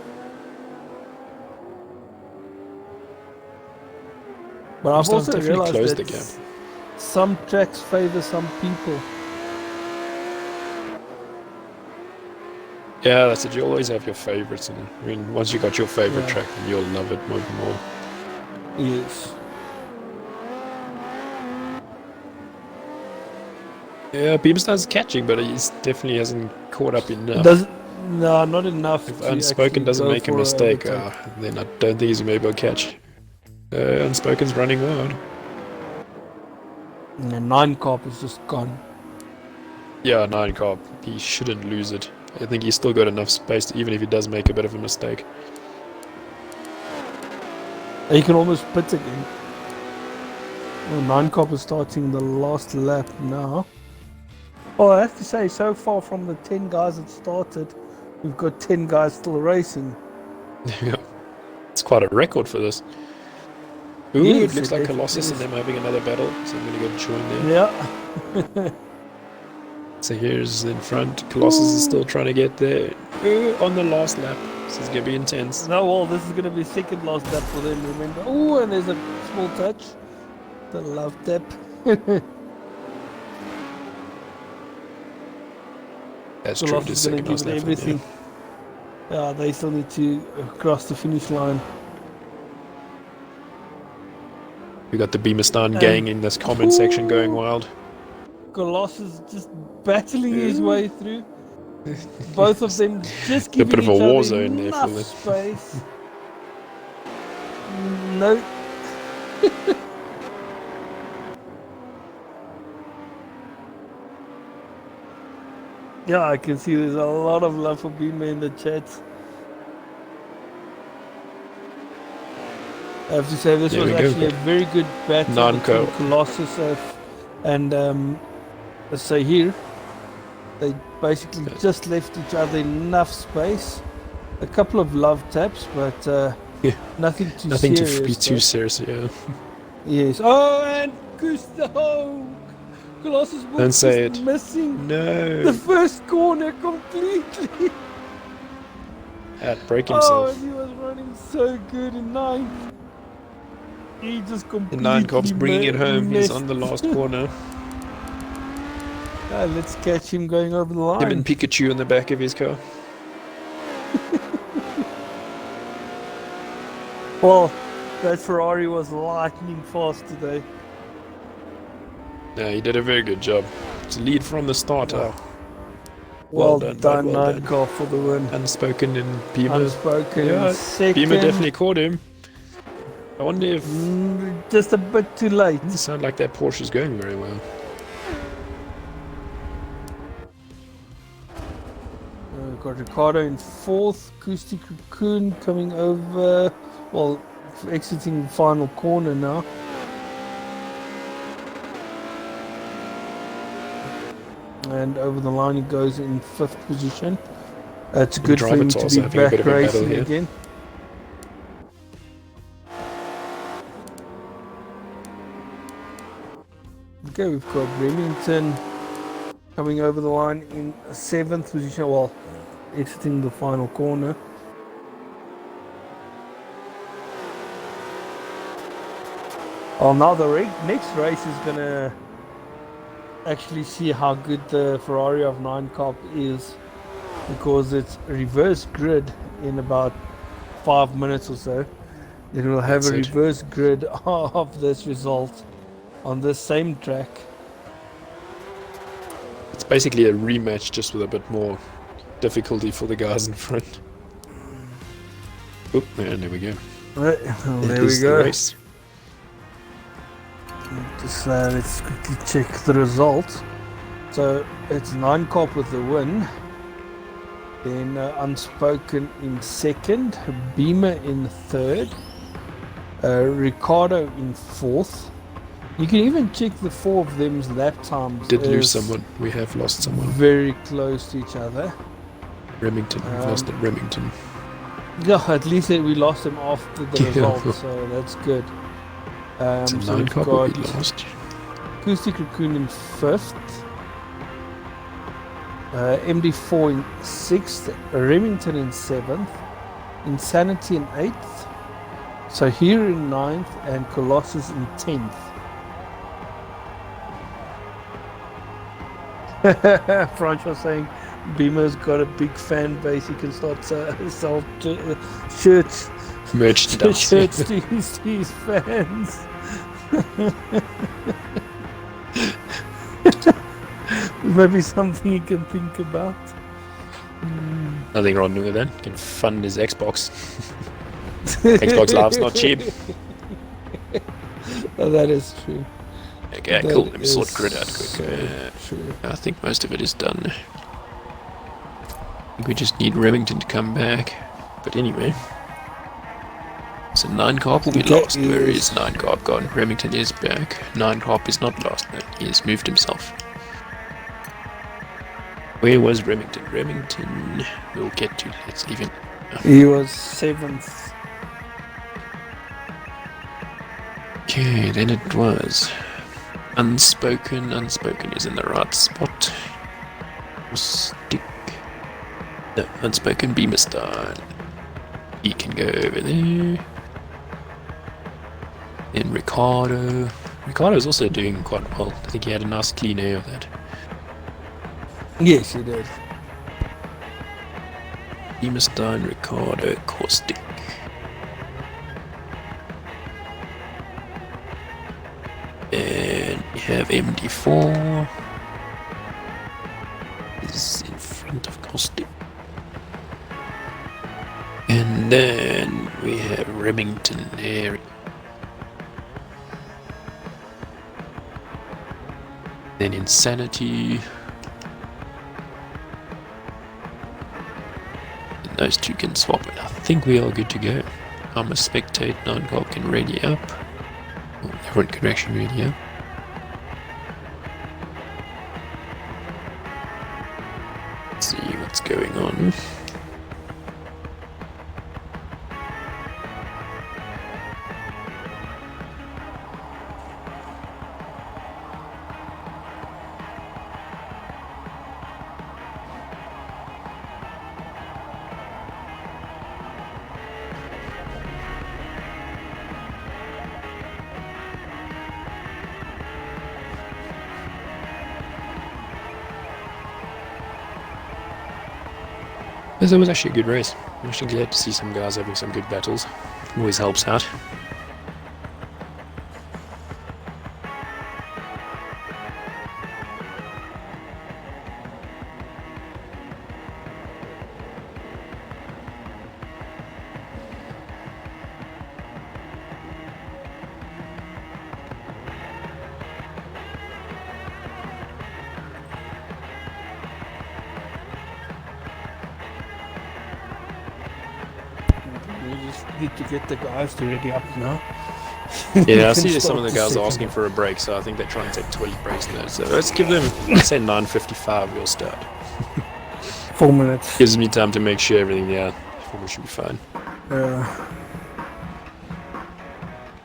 But I've also realized that some tracks favor some people. Yeah, that's it. You always have your favorites. And I mean, once you got your favorite track, then you'll love it more and more. Yes. Yeah, BEEMERSTEIN's catching, but he definitely hasn't caught up enough. No, not enough. If Unspoken doesn't make a mistake, then I don't think he's going to be able to catch. Unspoken's running hard. And 9 Corp is just gone. Yeah, 9 car. He shouldn't lose it. I think he's still got enough space, even if he does make a bit of a mistake. You can almost pit again. Well, 9 cop is starting the last lap now. Oh, I have to say, so far from the 10 guys that started, we've got 10 guys still racing. Yeah. It's quite a record for this. Ooh, Yes, it looks it like is. Colossus and them having another battle, so I'm gonna go join there. Yeah. So here's in front. Colossus is still trying to get there. Ooh, on the last lap. This is gonna be intense. No, well, this is going to be second last lap for them, remember? Oh, and there's a small touch. The love tap. That's The true. loss Just is going second to give last it lap. everything. Yeah, they still need to cross the finish line. We got the BEEMERSTEIN gang in this comment section going wild. Colossus just battling his way through. Both of them just A giving bit of a each war other zone there for enough them. space. No. Yeah, I can see there's a lot of love for Beamer in the chat. I have to say this There was we go. actually a very good battle Non-co. between Colossus and let's say here. They basically just left each other enough space. A couple of love taps, but Yeah. nothing too Nothing serious. to be too serious, yeah. Yes. Oh, and Gusto! Colossus was Don't say just it. missing No. the first corner completely. Had break Oh, himself. and he was running so good in ninth. He just The completely 9 cops bringing it home. He's missed. on the last corner. Let's catch him going over the Him line. and Pikachu in the back of his car. Well, that Ferrari was lightning fast today. Yeah, he did a very good job. To lead from the start. Well, Oh, well done, done, bud, well done. Car for the win. Unspoken in Beamer. Unspoken Yeah, second. Beamer definitely caught him. I wonder if... Just a bit too late. It doesn't sound like that Porsche is going very well. We've got Ricardo in fourth. Acoustic Raccoon coming over. Well, exiting the final corner now. And over the line he goes in fifth position. It's good for him to be back racing again. Okay, we've got Remington coming over the line in seventh position, well, exiting the final corner. Well, now the next race is gonna actually see how good the Ferrari of 9 Cop is, because it's reverse grid in about 5 minutes or so. It will have a reverse grid of this result on this same track. It's basically a rematch, just with a bit more difficulty for the guys in front. Oop, and there we go. Right, well, there we go. The race. Just let's quickly check the result. So it's 9 Cop with the win. Then Unspoken in second, Beamer in third, Ricardo in fourth. You can even check the 4 of them's lap times. Did lose someone. We have lost someone. Very close to each other. Remington. We've lost at Remington. Yeah, at least we lost him after the result, so that's good. So we've got lost. Acoustic Raccoon in fifth, MD4 in sixth, Remington in seventh, Insanity in eighth, so here in ninth, and Colossus in 10th. Francois saying Beamer's got a big fan base. He can start sell shirts, merchandise, shirts to his fans. Maybe something you can think about. Nothing wrong with that. He can fund his Xbox. Xbox Live's not cheap. Oh, that is true. Okay, That cool. Let me is sort grid out quick. so true. I think most of it is done. I think we just need Remington to come back. But anyway. So 9 Carp will be That lost. Where is- is 9 Carp gone? Remington is back. 9 Carp is not lost. No, he has moved himself. Where was Remington? Remington we'll get to. Let's leave him. He was 7th. Okay, then it was Unspoken. Unspoken is in the right spot. Stick. No, Unspoken BEEMERSTEIN. He can go over there. Then Ricardo. Ricardo is also doing quite well. I think he had a nice clean air of that. Yes, he did. BEEMERSTEIN, Ricardo, Caustic. And we have MD4. Is in front of Caustic. And then we have Remington there. Then Insanity. And those two can swap it. I think we are good to go. I'm a spectate. 9 Carp can ready up. Oh, everyone can actually ready up. Let's see what's going on. It was actually a good race. I'm actually glad to see some guys having some good battles. Always helps out. We just need to get the guys to ready up now. Yeah, I Can see some start of the the guys second asking one. for a break, so I think they're trying to take 20 breaks now. So let's give them, let's say 9:55 we'll start. 4 minutes. Gives me time to make sure everything, yeah, we should be fine.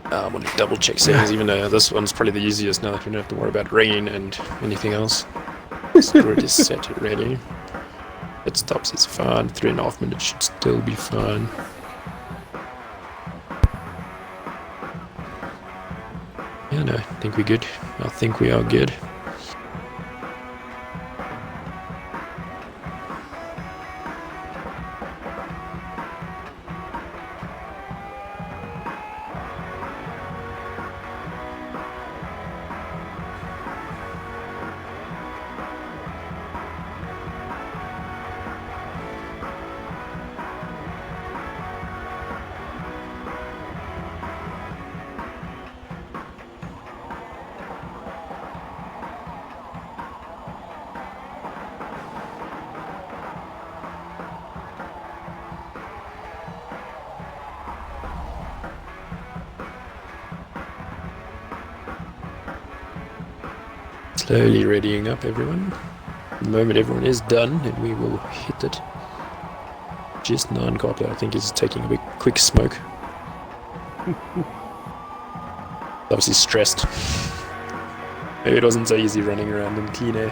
I want to double check settings, even though this one's probably the easiest now that we don't have to worry about rain and anything else. Grid is set already. It stops, it's fine. 3.5 minutes should still be fine. Yeah, no, I think we're good. I think we are good. Slowly readying up everyone. The moment everyone is done, then we will hit it. Just 9 Carp, I think, is taking a big quick smoke. Obviously stressed. Maybe it wasn't so easy running around in clean air.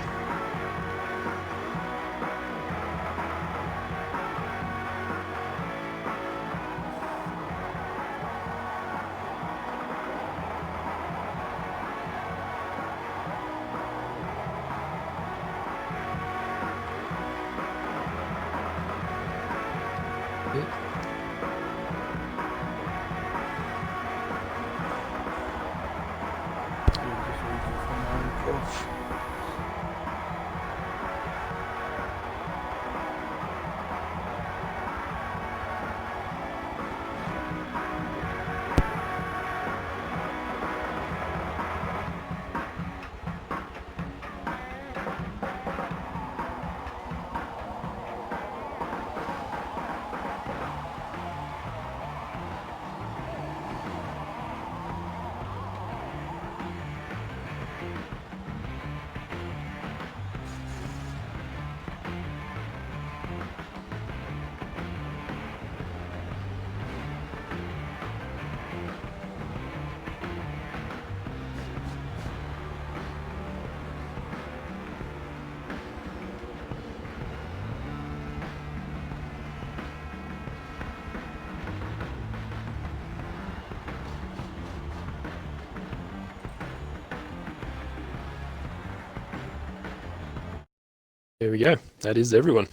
There we go. That is everyone.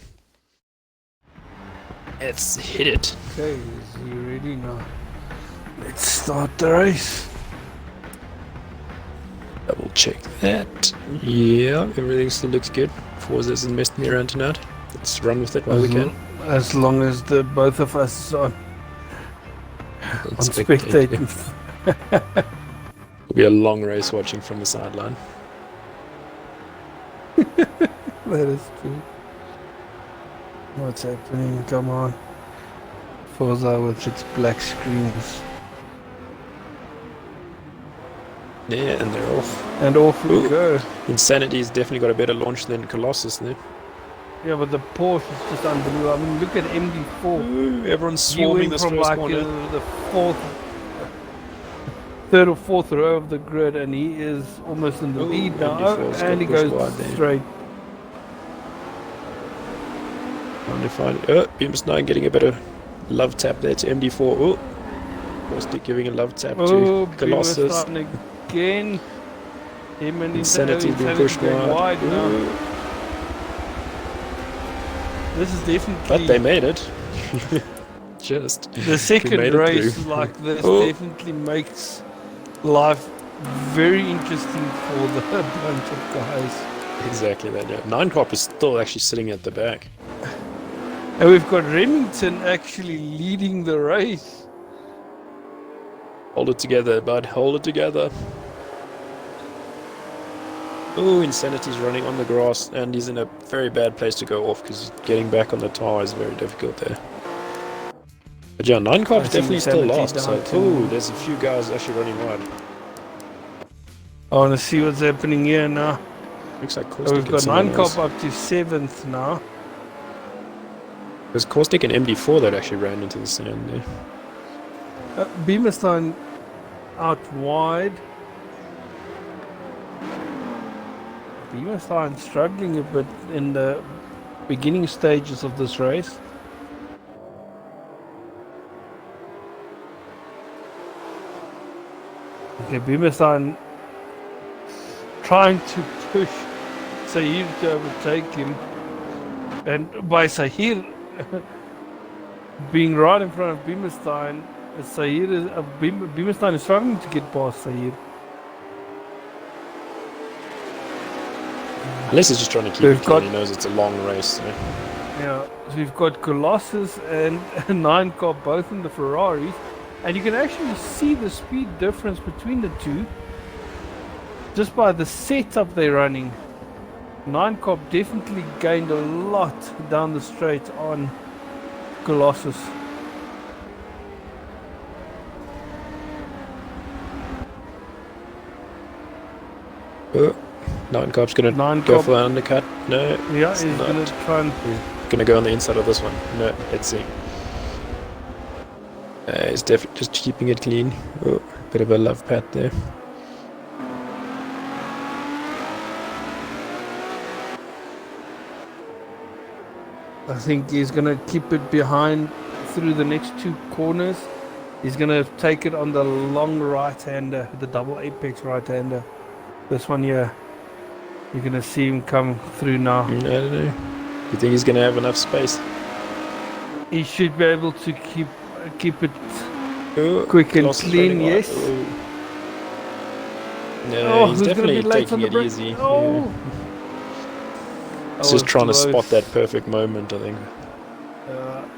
Let's hit it. Okay, is he ready now? Let's start the race. Double check that. Yeah, everything still looks good. Forza isn't messing me around tonight. Let's run with it while we can. As long as the both of us are on spectating. It'll be a long race watching from the sideline. That is true. What's happening? Come on. Forza with its black screens. Yeah, and they're off. And off we go. Insanity's definitely got a better launch than Colossus there. Yeah, but the Porsche is just unbelievable. I mean, look at MD4. Ooh, everyone's swarming this from first like corner. The third or fourth row of the grid, and he is almost in the lead now. Oh, and he goes straight. BEEMERSTEIN getting a bit of love tap there to MD4. Oh, Caustic giving a love tap to Colossus. Again. Him and Insanity being pushed wide. Now. This is definitely. But they made it. Just the second race like this definitely makes life very interesting for the bunch of guys. Exactly that. Yeah, 9 Cop is still actually sitting at the back. And we've got Remington actually leading the race. Hold it together, bud. Hold it together. Oh, Insanity's running on the grass, and he's in a very bad place to go off because getting back on the tar is very difficult there. But yeah, 9 Cop's definitely still lost. So, there's a few guys actually running wide. I want to see what's happening here now. Looks like Caustic. We've got 9 Cop up to 7th now. It was Caustic and MD4 that actually ran into the sand there. BEEMERSTEIN out wide. BEEMERSTEIN struggling a bit in the beginning stages of this race. Okay, BEEMERSTEIN trying to push Sahir to overtake him, and by Sahir being right in front of BEEMERSTEIN, BEEMERSTEIN is struggling to get past Sahir. Unless he's just trying to keep it clean, he knows it's a long race. So. Yeah, so we've got Colossus and 9 Cop both in the Ferraris, and you can actually see the speed difference between the two just by the setup they're running. 9 Cop definitely gained a lot down the straight on Colossus. Oh, 9 Cop's gonna go for an undercut. No, yeah, he's gonna try and. He's gonna go on the inside of this one. No, let's see. He's definitely just keeping it clean. Oh, bit of a love pat there. I think he's gonna keep it behind through the next 2 corners. He's gonna take it on the long right-hander, the double apex right-hander. This one here, you're gonna see him come through now. I don't know. You think he's gonna have enough space? He should be able to keep it quick and clean. Yes. No, he's definitely taking it easy. Oh. Yeah. He's just trying to spot that perfect moment, I think.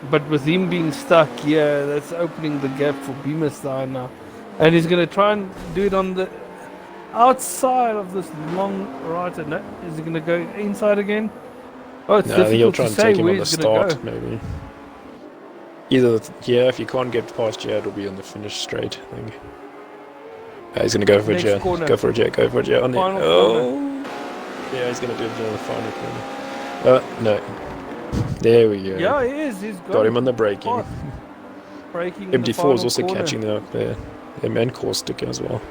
But with him being stuck, yeah, that's opening the gap for BEEMERSTEIN now, and he's gonna try and do it on the outside of this long right, and is he gonna go inside again? Oh, it's difficult he'll try and to say take him where on the he's gonna start, go. maybe. Either, yeah, if you can't get past Jet, it'll be on the finish straight, I think. He's gonna go for a Jet. Go for a Jet. Go for a Jet on the. Oh, yeah, he's gonna do it on the final corner. No. There we go. Yeah, he is. He's got him on the braking. Braking. MD4 is also catching them up there. Him and Caustic as well.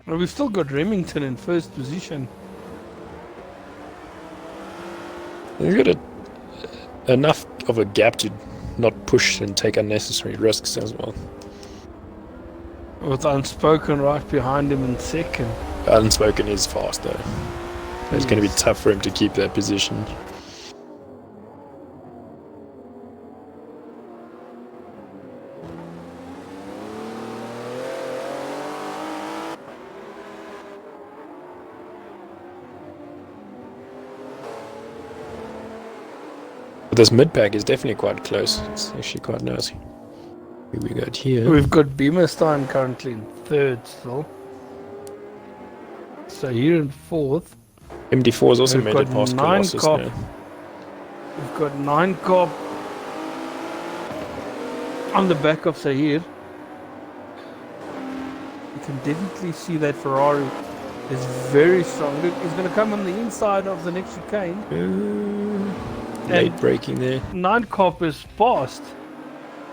Well, we've still got Remington in first position. He's got enough of a gap to not push and take unnecessary risks as well. With Unspoken right behind him in second. Unspoken is fast though. It's going to be tough for him to keep that position. But this mid-pack is definitely quite close. It's actually quite nice. Who we got here? We've got BEEMERSTEIN currently in third still. So here in fourth. MD4 has also made it past Colossus now. We've got 9 Cop on the back of Sahir. You can definitely see that Ferrari is very strong. Look, he's going to come on the inside of the next chicane. Late braking there. 9 Cop is fast.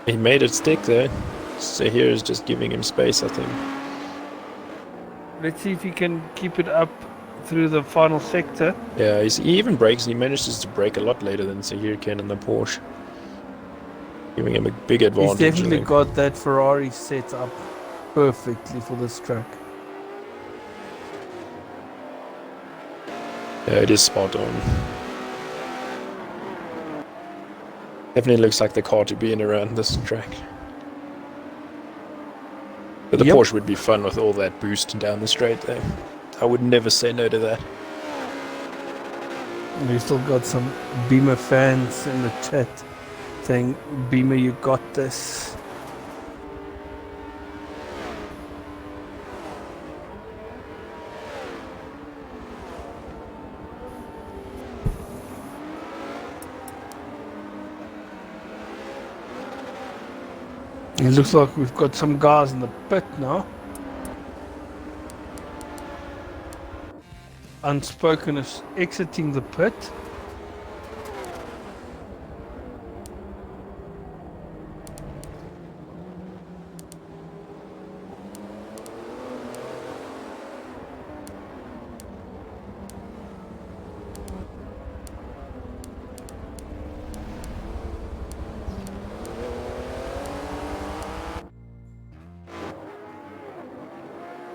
He made it stick there. Sahir is just giving him space, I think. Let's see if he can keep it up through the final sector. Yeah, he even brakes, and he manages to brake a lot later than Sahir can in the Porsche. Giving him a big advantage. He's definitely got that Ferrari set up perfectly for this track. Yeah, it is spot on. Definitely looks like the car to be in around this track. But the Porsche would be fun with all that boost down the straight there. I would never say no to that. We've still got some Beamer fans in the chat saying, Beamer, you got this. It looks like we've got some guys in the pit now. Unspoken is exiting the pit.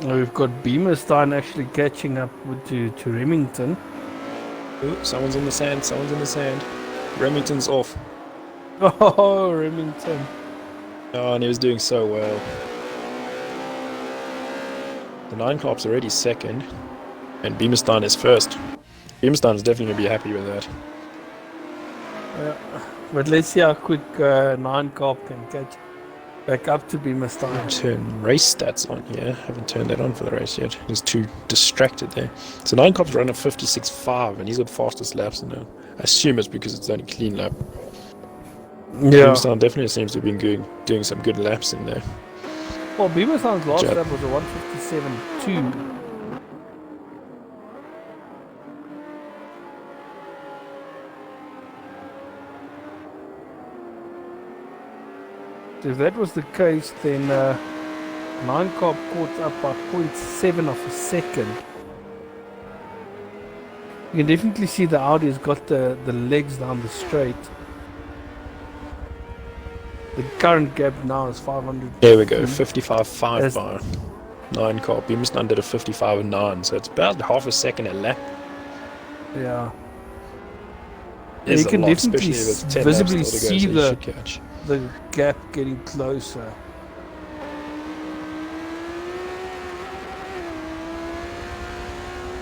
We've got BEEMERSTEIN actually catching up to Remington. Ooh, someone's in the sand, someone's in the sand. Remington's off. Oh, Remington. Oh, and he was doing so well. The 9 Cop's already second, and BEEMERSTEIN is first. BEEMERSTEIN is definitely going to be happy with that. But let's see how quick 9 Cop can catch back up to BEEMERSTEIN. Turn race stats on here. Haven't turned that on for the race yet. He's too distracted there. So 9 Cop's run a 56.5 and he's got fastest laps now. I assume it's because it's only clean lap. Yeah. BEEMERSTEIN definitely seems to have been doing some good laps in there. Well, BEEMERSTEIN's last lap was a 157.2. If that was the case, then 9 Cop caught up by 0.7 of a second. You can definitely see the Audi's got the legs down the straight. The current gap now is 500. There we go, 55.5 bar. 9 Cop. BEEMERSTEIN did a 55.9, so it's about half a second a lap. Yeah. You can definitely visibly see the gap getting closer.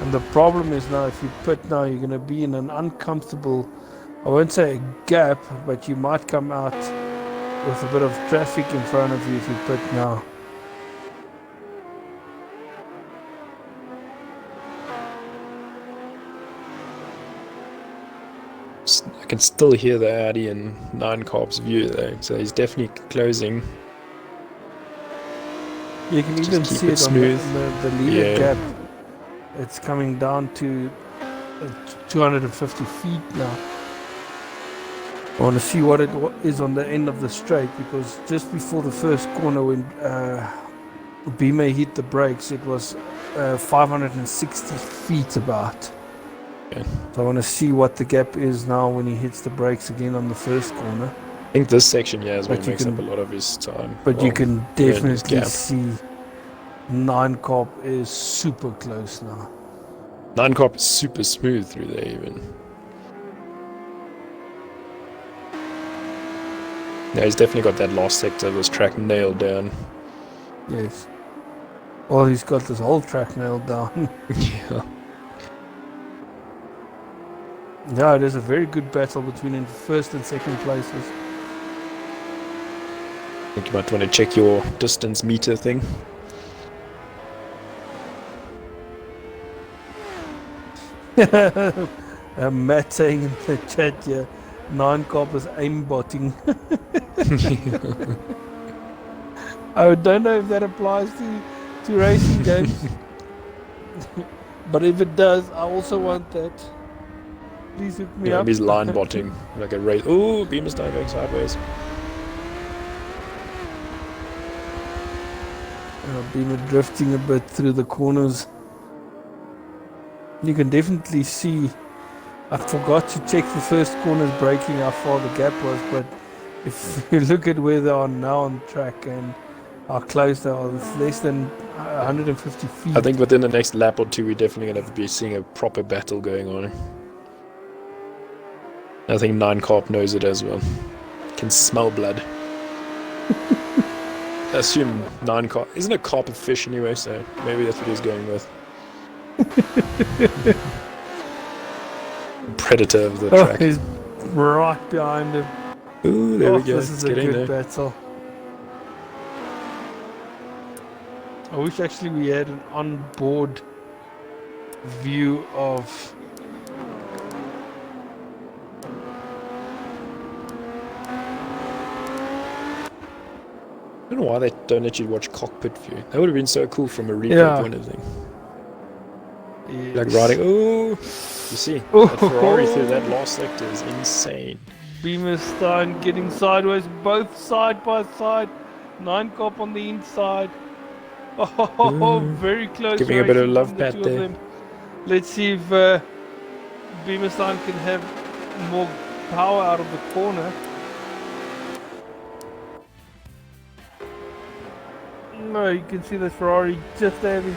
And the problem is now, if you pit now, you're going to be in an uncomfortable, I won't say a gap, but you might come out with a bit of traffic in front of you if you pit now. I can still hear the Audi in 9 Cop's view though, so he's definitely closing. You can even see it on the leader gap. It's coming down to 250 feet now. I want to see what it is on the end of the straight, because just before the first corner when Beamer hit the brakes, it was 560 feet about. Okay. So I want to see what the gap is now when he hits the brakes again on the first corner. I think this section here is where But he you makes up a can, lot of his time. but you can his definitely gap. see 9 Cop is super close now. 9 Cop is super smooth through there even. Yeah, he's definitely got that last sector of this track nailed down. Yes. Well, he's got this whole track nailed down. Yeah. Yeah, it is a very good battle between in first and second places. I think you might want to check your distance meter thing. Matt saying in the chat here, 9 Cop is aimbotting. I don't know if that applies to racing games. But if it does, I also want that. Please hook me up. He's line botting like a race. Ooh, BEEMERSTEIN going sideways. Beamer drifting a bit through the corners. You can definitely see. I forgot to check the first corners braking how far the gap was, but if you look at where they are now on the track and how close they are, it's less than 150 feet. I think within the next lap or two, we're definitely going to be seeing a proper battle going on. I think 9 Carp knows it as well. Can smell blood. I assume 9 Carp... Isn't a carp a fish anyway, so maybe that's what he's going with. Predator of the track. He's right behind him. Ooh, there we go. This is a good battle. I wish actually we had an onboard view of... I don't know why they don't let you watch cockpit view. That would have been so cool from a replay point of view. Yes. Like riding. Oh, you see, that Ferrari through that last sector is insane. BEEMERSTEIN getting sideways, both side by side. 9 Cop on the inside. Oh, very close. Giving a bit of love pat there. Let's see if BEEMERSTEIN can have more power out of the corner. No, you can see the Ferrari just having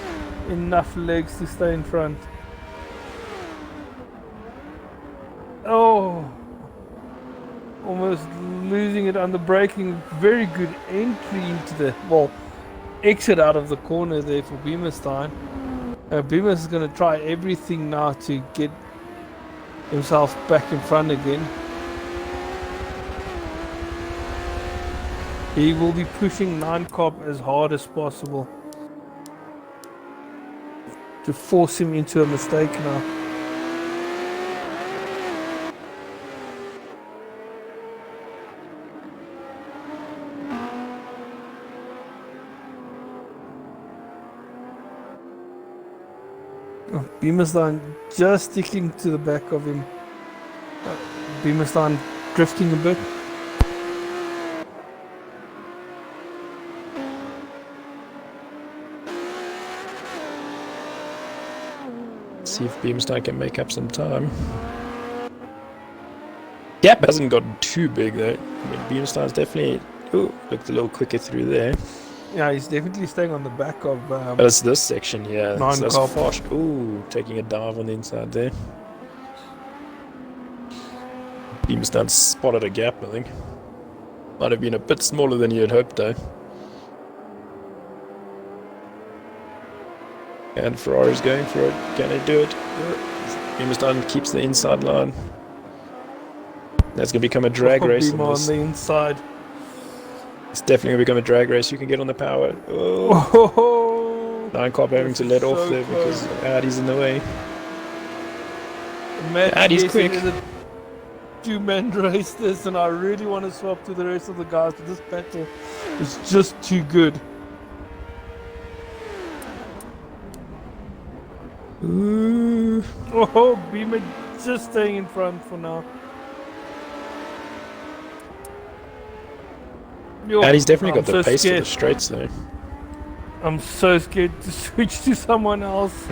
enough legs to stay in front. Oh, almost losing it on the braking. Very good entry into the, well, exit out of the corner there for BEEMERSTEIN. Beemers is going to try everything now to get himself back in front again. He will be pushing 9 Cop as hard as possible to force him into a mistake now. BEEMERSTEIN just sticking to the back of him. BEEMERSTEIN drifting a bit. See if BEEMERSTEIN can make up some time. Gap hasn't gotten too big though. I mean, BEEMERSTEIN's definitely looked a little quicker through there. Yeah, he's definitely staying on the back of. But it's this section here. 9 So Cop. fast. Ooh, taking a dive on the inside there. BEEMERSTEIN spotted a gap, I think. Might have been a bit smaller than he had hoped though. And Ferrari's going for it. Can they do it? BEEMERSTEIN keeps the inside line. That's going to become a drag race. On the inside. It's definitely going to become a drag race. You can get on the power. Oh. 9 Cop having to let off there because Adi's in the way. Adi's quick. It's a 2-man race this, and I really want to swap to the rest of the guys, but this battle is just too good. Ooh. Oh, Beamer just staying in front for now. And he's definitely got the pace for the straights though. I'm so scared to switch to someone else.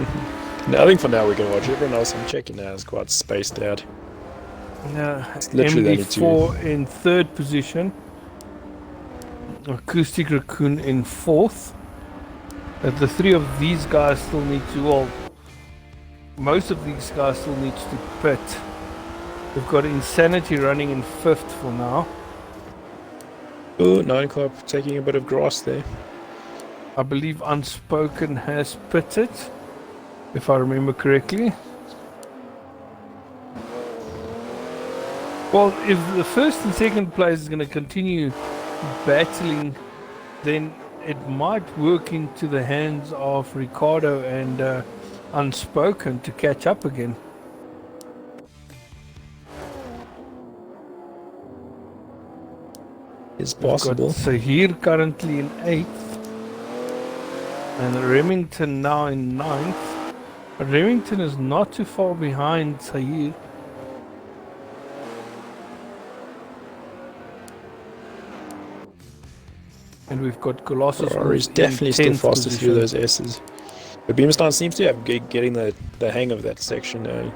No, I think for now we can watch. Everyone else I'm checking now is quite spaced out. It's literally the only two. MD4 in third position. Acoustic Raccoon in fourth. But the three of these guys still need to, well, most of these guys still need to pit. We've got Insanity running in fifth for now. Oh, 9 Corp taking a bit of grass there. I believe Unspoken has pitted, if I remember correctly. Well, if the first and second place is going to continue battling, then it might work into the hands of Ricardo and Unspoken to catch up again. It's possible. We've got Sahir currently in 8th. And Remington now in 9th. But Remington is not too far behind Sahir. And we've got Colossus. Ferrari's definitely still faster position. through those S's. But BEEMERSTEIN seems to have getting the hang of that section now.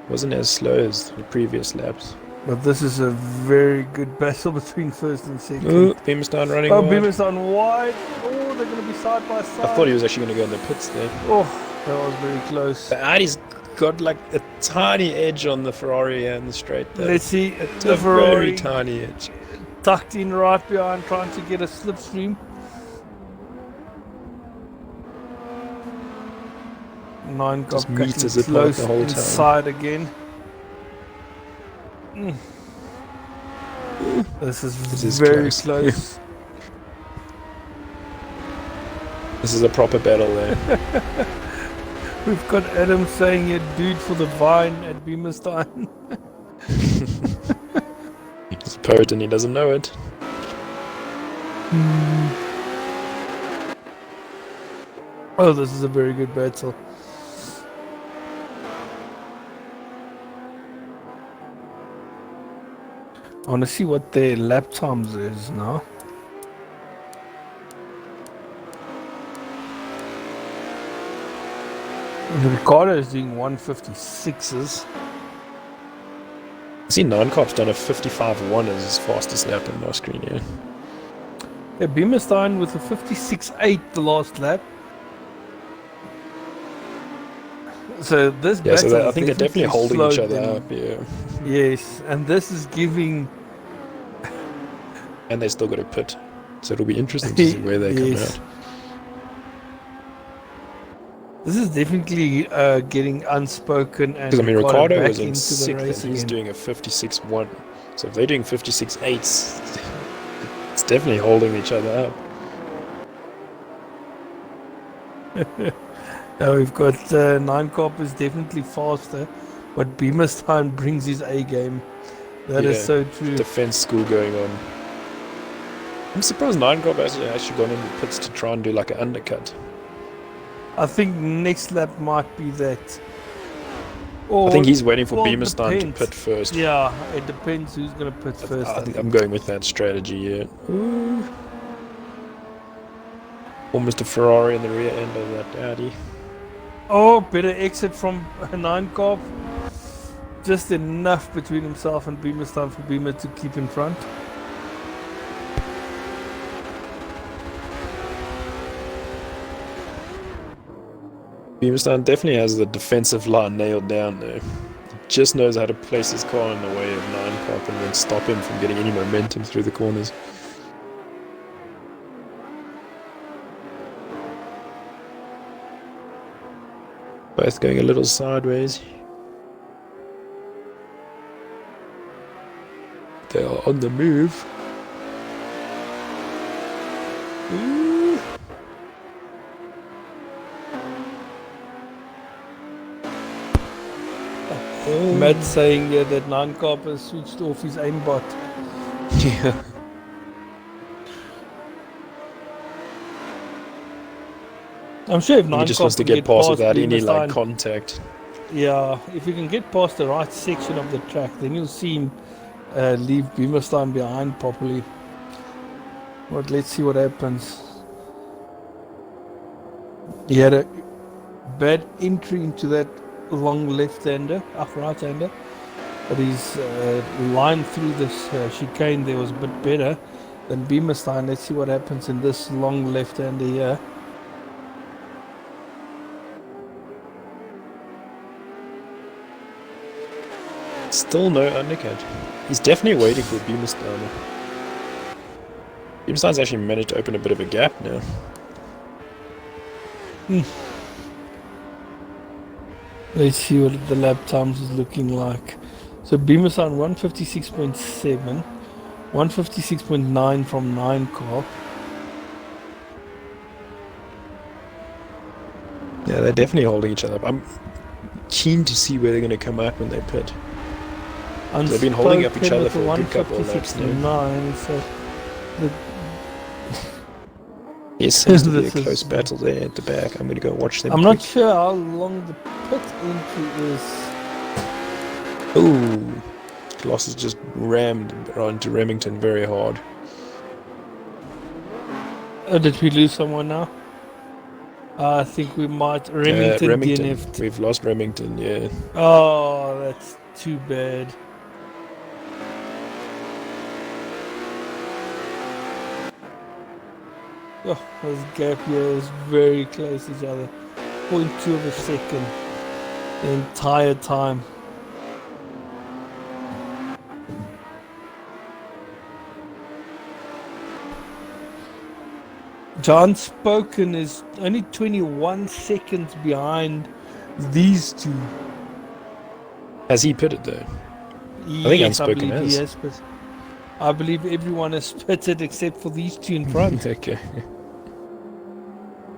Wasn't as slow as the previous laps. But this is a very good battle between first and second. Ooh, BEEMERSTEIN running wide. BEEMERSTEIN wide. Oh, they're going to be side by side. I thought he was actually going to go in the pits there. Oh, that was very close. The Audi's got like a tiny edge on the Ferrari and the straight there. Let's see. It's The a Ferrari very tiny edge. tucked in right behind, trying to get a slipstream. Nine got Just meters apart close the whole time. inside again. This is very close. This is a proper battle there. We've got Adam saying a dude for the vine at BEEMERSTEIN. He's a poet and he doesn't know it. Oh, this is a very good battle. I want to see what their lap times is now. Ricardo is doing 156s. I see 9 Corp's done a 55-1 as his fastest lap on my screen here. Yeah, BEEMERSTEIN with a 56.8 the last lap. So this Yeah, battle so I think they're definitely holding each slowed other them. up, yeah. Yes, and this is giving... And they still got to pit. So it'll be interesting to see where they come out. This is definitely getting Unspoken and Because I mean, Ricardo back was in into the 6th race and he's again. doing a 56-1. So if they're doing 56-8s, it's definitely holding each other up. Now we've got 9 Corp is definitely faster, but BEEMERSTEIN brings his A game. That is so true. Defense school going on. I'm surprised 9 Corp has actually gone in the pits to try and do like an undercut. I think next lap might be that. Or, I think he's waiting for well, BEEMERSTEIN to depends. pit first. Yeah, it depends who's going to pit first. I think I'm going with that strategy, yeah. Ooh. Almost a Ferrari in the rear end of that Audi. Oh, better exit from 9 Corp. Just enough between himself and BEEMERSTEIN for Beamer to keep in front. BEEMERSTEIN definitely has the defensive line nailed down there. He just knows how to place his car in the way of 9 Corp and then stop him from getting any momentum through the corners. Both going a little sideways. They are on the move. Ooh. Matt saying that 9 Corp has switched off his aimbot. Yeah. I'm sure if 9 He just Corp wants to can get past without any BEEMERSTEIN, contact. yeah, if you can get past the right section of the track, then you'll see him leave BEEMERSTEIN behind properly. But let's see what happens. He had a bad entry into that long left-hander, right-hander, but his line through this chicane there was a bit better than BEEMERSTEIN. Let's see what happens in this long left-hander here. Still no undercut. He's definitely waiting for BEEMERSTEIN. BEEMERSTEIN's actually managed to open a bit of a gap now. Let's see what the lap times is looking like. So BEEMERSTEIN 156.7, 156.9 from 9 car. Yeah, they're definitely holding each other up. I'm keen to see where they're going to come out when they pit. They've been holding up each other for a good couple of laps now. So Yes, seems to be a close battle there at the back. I'm going to go watch them. I'm not sure how long the pit entry is. Ooh, Gloss has just rammed onto Remington very hard. Oh, did we lose someone now? I think we might. Remington DNF'd. We've lost Remington, yeah. Oh, that's too bad. Oh, this gap here is very close to each other. 0.2 of a second the entire time. John Spoken is only 21 seconds behind these two. Has he pitted though? Yes, I think Unspoken has. Yes, but I believe everyone has pitted except for these two in front. Okay.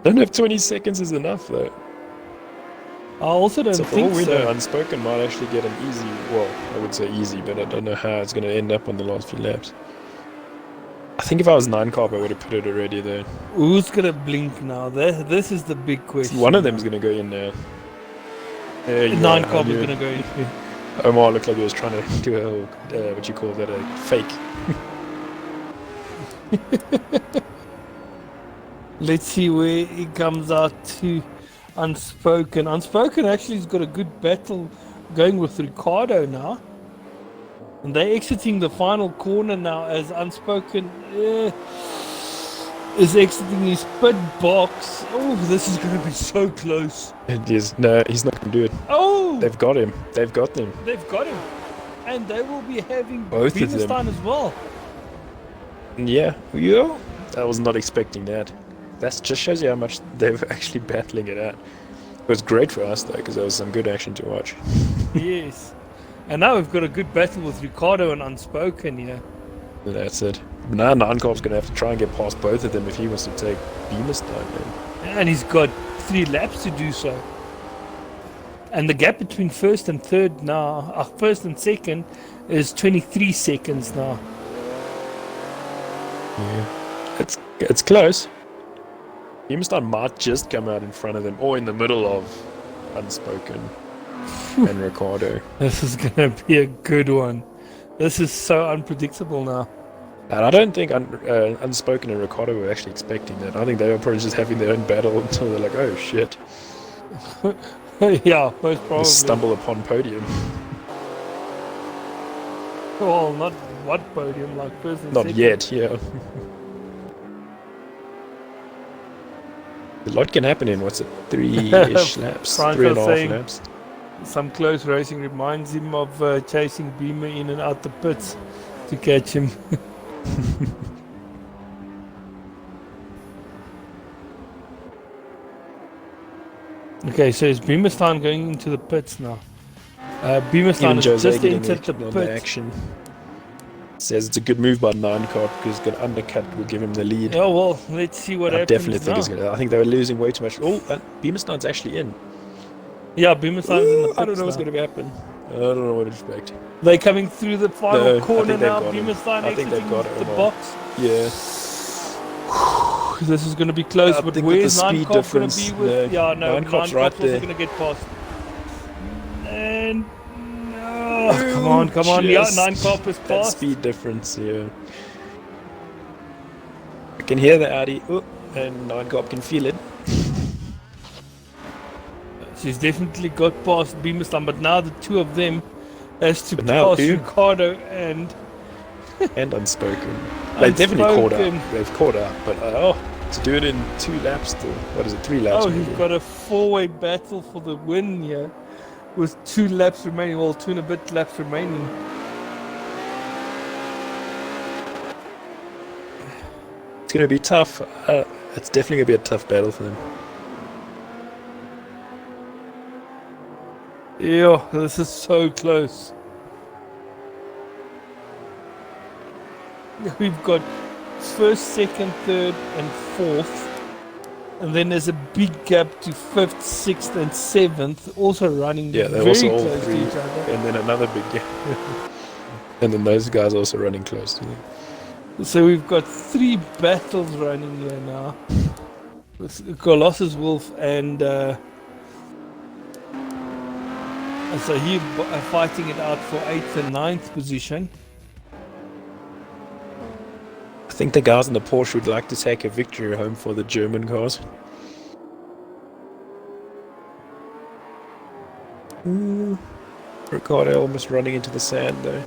Don't know if 20 seconds is enough though. I also don't So for think all we so. know, Unspoken might actually get an easy, well, I would say easy, but I don't know how it's going to end up on the last few laps. I think if I was 9 carb, I would have put it already though. Who's gonna blink now? This is the big question. One of them's going to go in now. 9 carb is gonna go in. Omar looked like he was trying to do a, what you call that, a fake. Let's see where he comes out to. Unspoken. Unspoken actually has got a good battle going with Ricardo now. And they're exiting the final corner now as Unspoken is exiting his pit box. Oh, this is going to be so close. It is. No, he's not going to do it. Oh! They've got him. They've got them. They've got him. And they will be having Both of them. BEEMERSTEIN as well. Yeah. I was not expecting that. That just shows you how much they were actually battling it out. It was great for us though, because there was some good action to watch. Yes. And now we've got a good battle with Ricardo and Unspoken here. That's it. Now Nankorp's going to have to try and get past both of them if he wants to take BEEMERSTEIN. And he's got 3 laps to do so. And the gap between first and third now, first and second, is 23 seconds now. Yeah. It's close. BEEMERSTEIN might just come out in front of them, or in the middle of Unspoken and Ricardo. This is going to be a good one. This is so unpredictable now. And I don't think Unspoken and Ricardo were actually expecting that. I think they were probably just having their own battle until they're like, oh shit. Yeah, most probably. Stumble upon podium. Well, not what podium, like first and Not second. yet, yeah. A lot can happen in, what's it, 3-ish laps? Frank 3.5 was saying laps. Some close racing reminds him of chasing Beamer in and out the pits to catch him. Okay, so is BEEMERSTEIN going into the pits now? BEEMERSTEIN has just entered the pit. Action. Says it's a good move by Nankorp because he's got undercut will give him the lead. Oh well, let's see what happens. Definitely think he's gonna. I think they were losing way too much. Oh, BEEMERSTEIN's actually in. Yeah, BEEMERSTEIN's in the pits. I don't know what's now. going to happen. I don't know what to expect. They're coming through the final corner now. BEEMERSTEIN I think they've exiting got it, the Omar. box. Yeah. This is going to be close, but think where's with the speed Nankorp going to difference, be with? Yeah, no, Nankorp's Nankorp's right also there. going to get past. And no, come on, yeah, Nankorp is That past. speed difference, yeah. I can hear the Audi, and Nankorp can feel it. She's definitely got past BEEMERSTEIN, but now the two of them has to But now pass you- Ricardo and And Unspoken. They definitely caught Unspoken. up. They've caught up, but to do it in 2 laps still. What is it, 3 laps? Oh, maybe? he's got a 4-way battle for the win here, with 2 laps remaining. Well, 2 and a bit laps remaining. It's going to be tough. It's definitely going to be a tough battle for them. Yeah, this is so close. We've got first, second, third, and fourth. And then there's a big gap to 5th, 6th, and 7th, also running Yeah, they're very also all close 3. to each other. And then another big gap. And then those guys also running close to them. So we've got 3 battles running here now. With Colossus Wolf and so he fighting it out for 8th and 9th position. I think the guys in the Porsche would like to take a victory home for the German cars. Ricardo almost running into the sand though.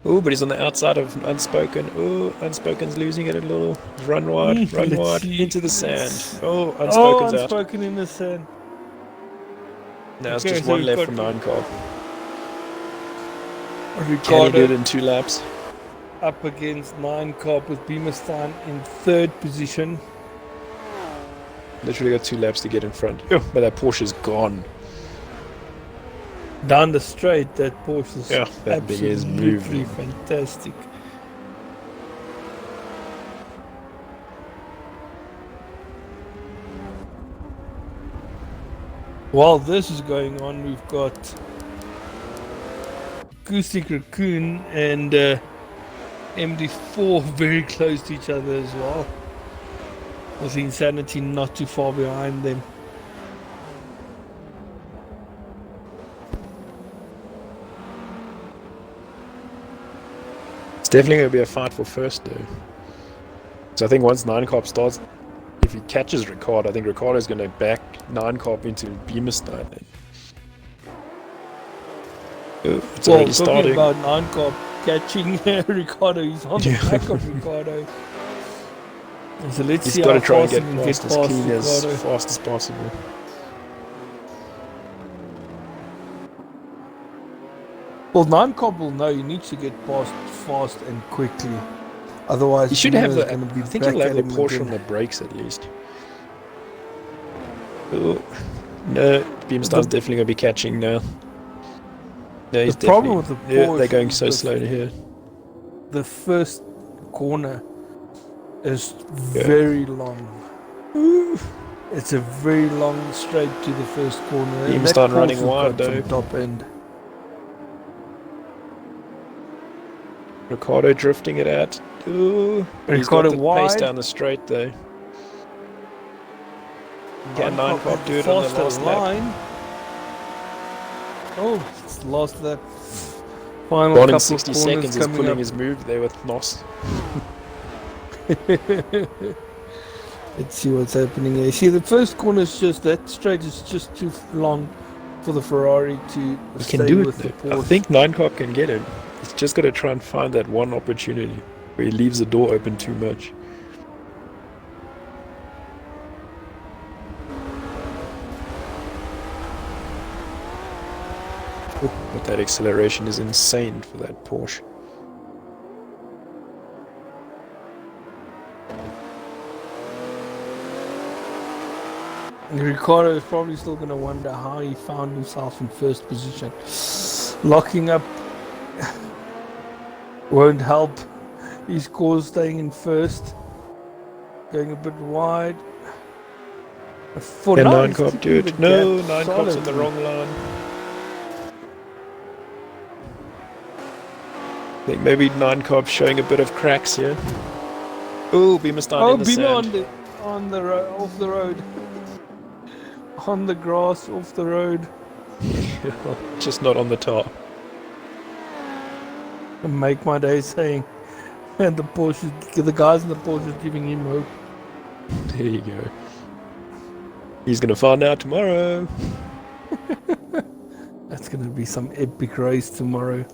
Oh, but he's on the outside of Unspoken. Oh, Unspoken's losing it a little. Run wide, run Let's wide, see. into the sand. Oh, Unspoken's out. Unspoken in the sand. Now it's Okay, just so 1 we've left got from 9 car. Can he do it Ricardo in 2 laps? up against 9 Carp with BEEMERSTEIN in 3rd position. Literally got 2 laps to get in front. Oh, but that Porsche's gone. Down the straight, that Porsche is Yeah, that thing is absolutely moving. fantastic. While this is going on, we've got Acoustic Raccoon and MD4 very close to each other as well. With the Insanity not too far behind them. It's definitely going to be a fight for first though. So I think once 9 Carp starts, if he catches Ricardo, I think Ricardo's going to back 9 Carp into BEEMERSTEIN then. Oh, it's already Talking starting. about 9 Carp catching Ricardo, he's on the Yeah. back of Ricardo. So let's He's see got how to try and fast get he can past as past clean as Ricardo. fast as possible. Well, 9 Carp will know he needs to get past fast and quickly. Otherwise, He should have Beamer's the. gonna be I think back he'll have at the him Porsche on again. the brakes at least. Oh, no, BEEMERSTEIN's definitely going to be catching now. No, he's The problem definitely. with the Yeah, Porsche they're going is so the- slow to here. The first corner is Yeah. very long. It's a very long straight to the first corner. and that BEEMERSTEIN running Porsche's wide, got some though. top end. Ricardo drifting it out. Ooh, but he's got Ricardo the pace wide. down the straight though. Can 9 Carp Carp had do it on the faster last lap? line. Oh, it's lost that final Gone couple in of 60 corners seconds is coming pulling up. his move there with Nos. Let's see what's happening here. See, the first corner is just that straight is just too long for the Ferrari to He stay can do it with the though. I Porsche. think 9 Carp can get it. He's just got to try and find that one opportunity where he leaves the door open too much. But that acceleration is insane for that Porsche. Ricardo is probably still going to wonder how he found himself in first position. Locking up won't help his cause staying in first. Going a bit wide. For Can now, 9 he's Carp do keeping it? the No, gap 9 Carp's on the solidly. wrong line. I think maybe 9 Carp's showing a bit of cracks here. Oh, BEEMERSTEIN Oh, in the Beamer sand. on the off the road. On the grass, off the road. Just not on the tar. And make my day saying, and the Porsche, the guys in the Porsche is giving him hope. There you go. He's gonna find out tomorrow. That's going to be some epic race tomorrow.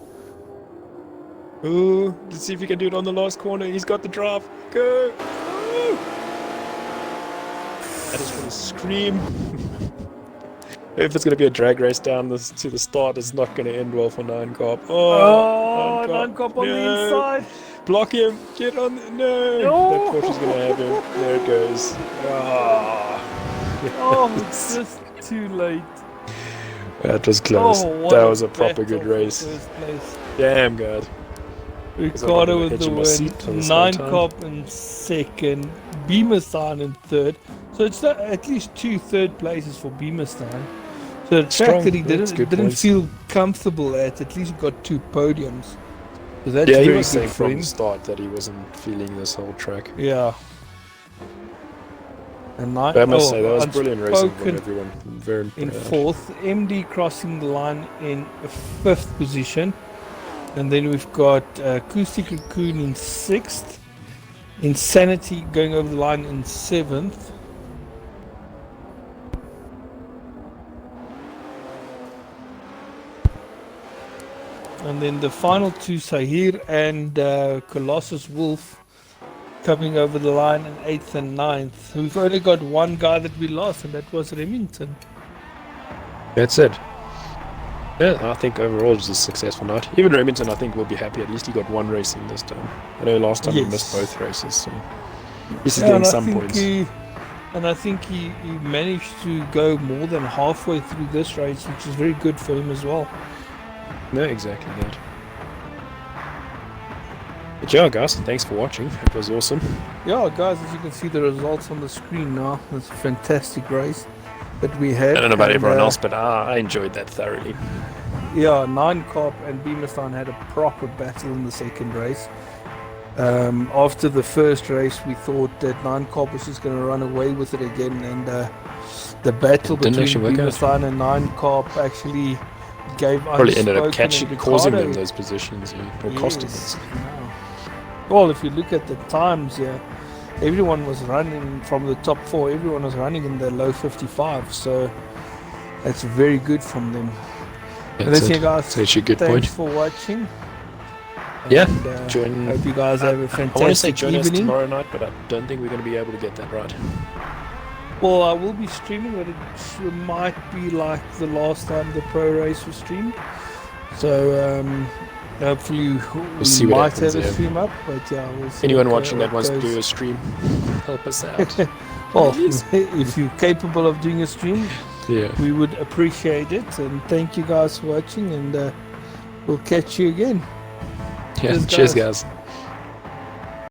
Oh, let's see if he can do it on the last corner. He's got the draft. Go! Oh. That is going to scream. If it's going to be a drag race down to the start, it's not going to end well for 9 Cop. Oh, 9 Cop on the inside. Block him. Get on. No. That Porsche's going to have him. There it goes. Oh, it's just too late. That was close. That was a proper good race. First place. Damn good. Ricardo with the win. 9 Cop in second. BEEMERSTEIN in third. So it's at least 2 third places for BEEMERSTEIN. So the track that he didn't feel comfortable at least he got 2 podiums. So that's he very was saying good for from him. the start that he wasn't feeling this whole track. Yeah. And But I must say, that was brilliant racing from everyone. Very in fourth, MD crossing the line in 5th position. And then we've got Acoustic Raccoon in 6th. Insanity going over the line in 7th. And then the final 2, Sahir and Colossus Wolf, coming over the line in 8th and 9th. We've only got one guy that we lost, and that was Remington. That's it. Yeah, I think overall it was a successful night. Even Remington, I think, will be happy. At least he got 1 race in this time. I know last time he missed both races, so this is getting some points. And I think he managed to go more than halfway through this race, which is very good for him as well. No, exactly that. But yeah, guys, thanks for watching. It was awesome. Yeah, guys, as you can see the results on the screen now. It's a fantastic race that we had. I don't know about everyone else, but I enjoyed that thoroughly. Yeah, 9 Cop and BEEMERSTEIN had a proper battle in the second race. After the first race, we thought that 9 Cop was just going to run away with it again, and the battle between BEEMERSTEIN and 9 Cop actually gave probably ended up causing them those positions, or costing us. Well, if you look at the times, everyone was running from the top 4. Everyone was running in the low 55, so that's very good from them. That's it. Guys, that's a good point. Thanks for watching. Yeah, and, hope you guys have a fantastic I want to say join evening. us tomorrow night, but I don't think we're going to be able to get that right. Well, I will be streaming, but it might be like the last time the pro race was streamed. So hopefully we might have a stream up. But yeah, we'll see. Anyone watching that wants to do a stream, help us out. Well, if you're capable of doing a stream, we would appreciate it. And thank you guys for watching, and we'll catch you again. Yeah, cheers guys.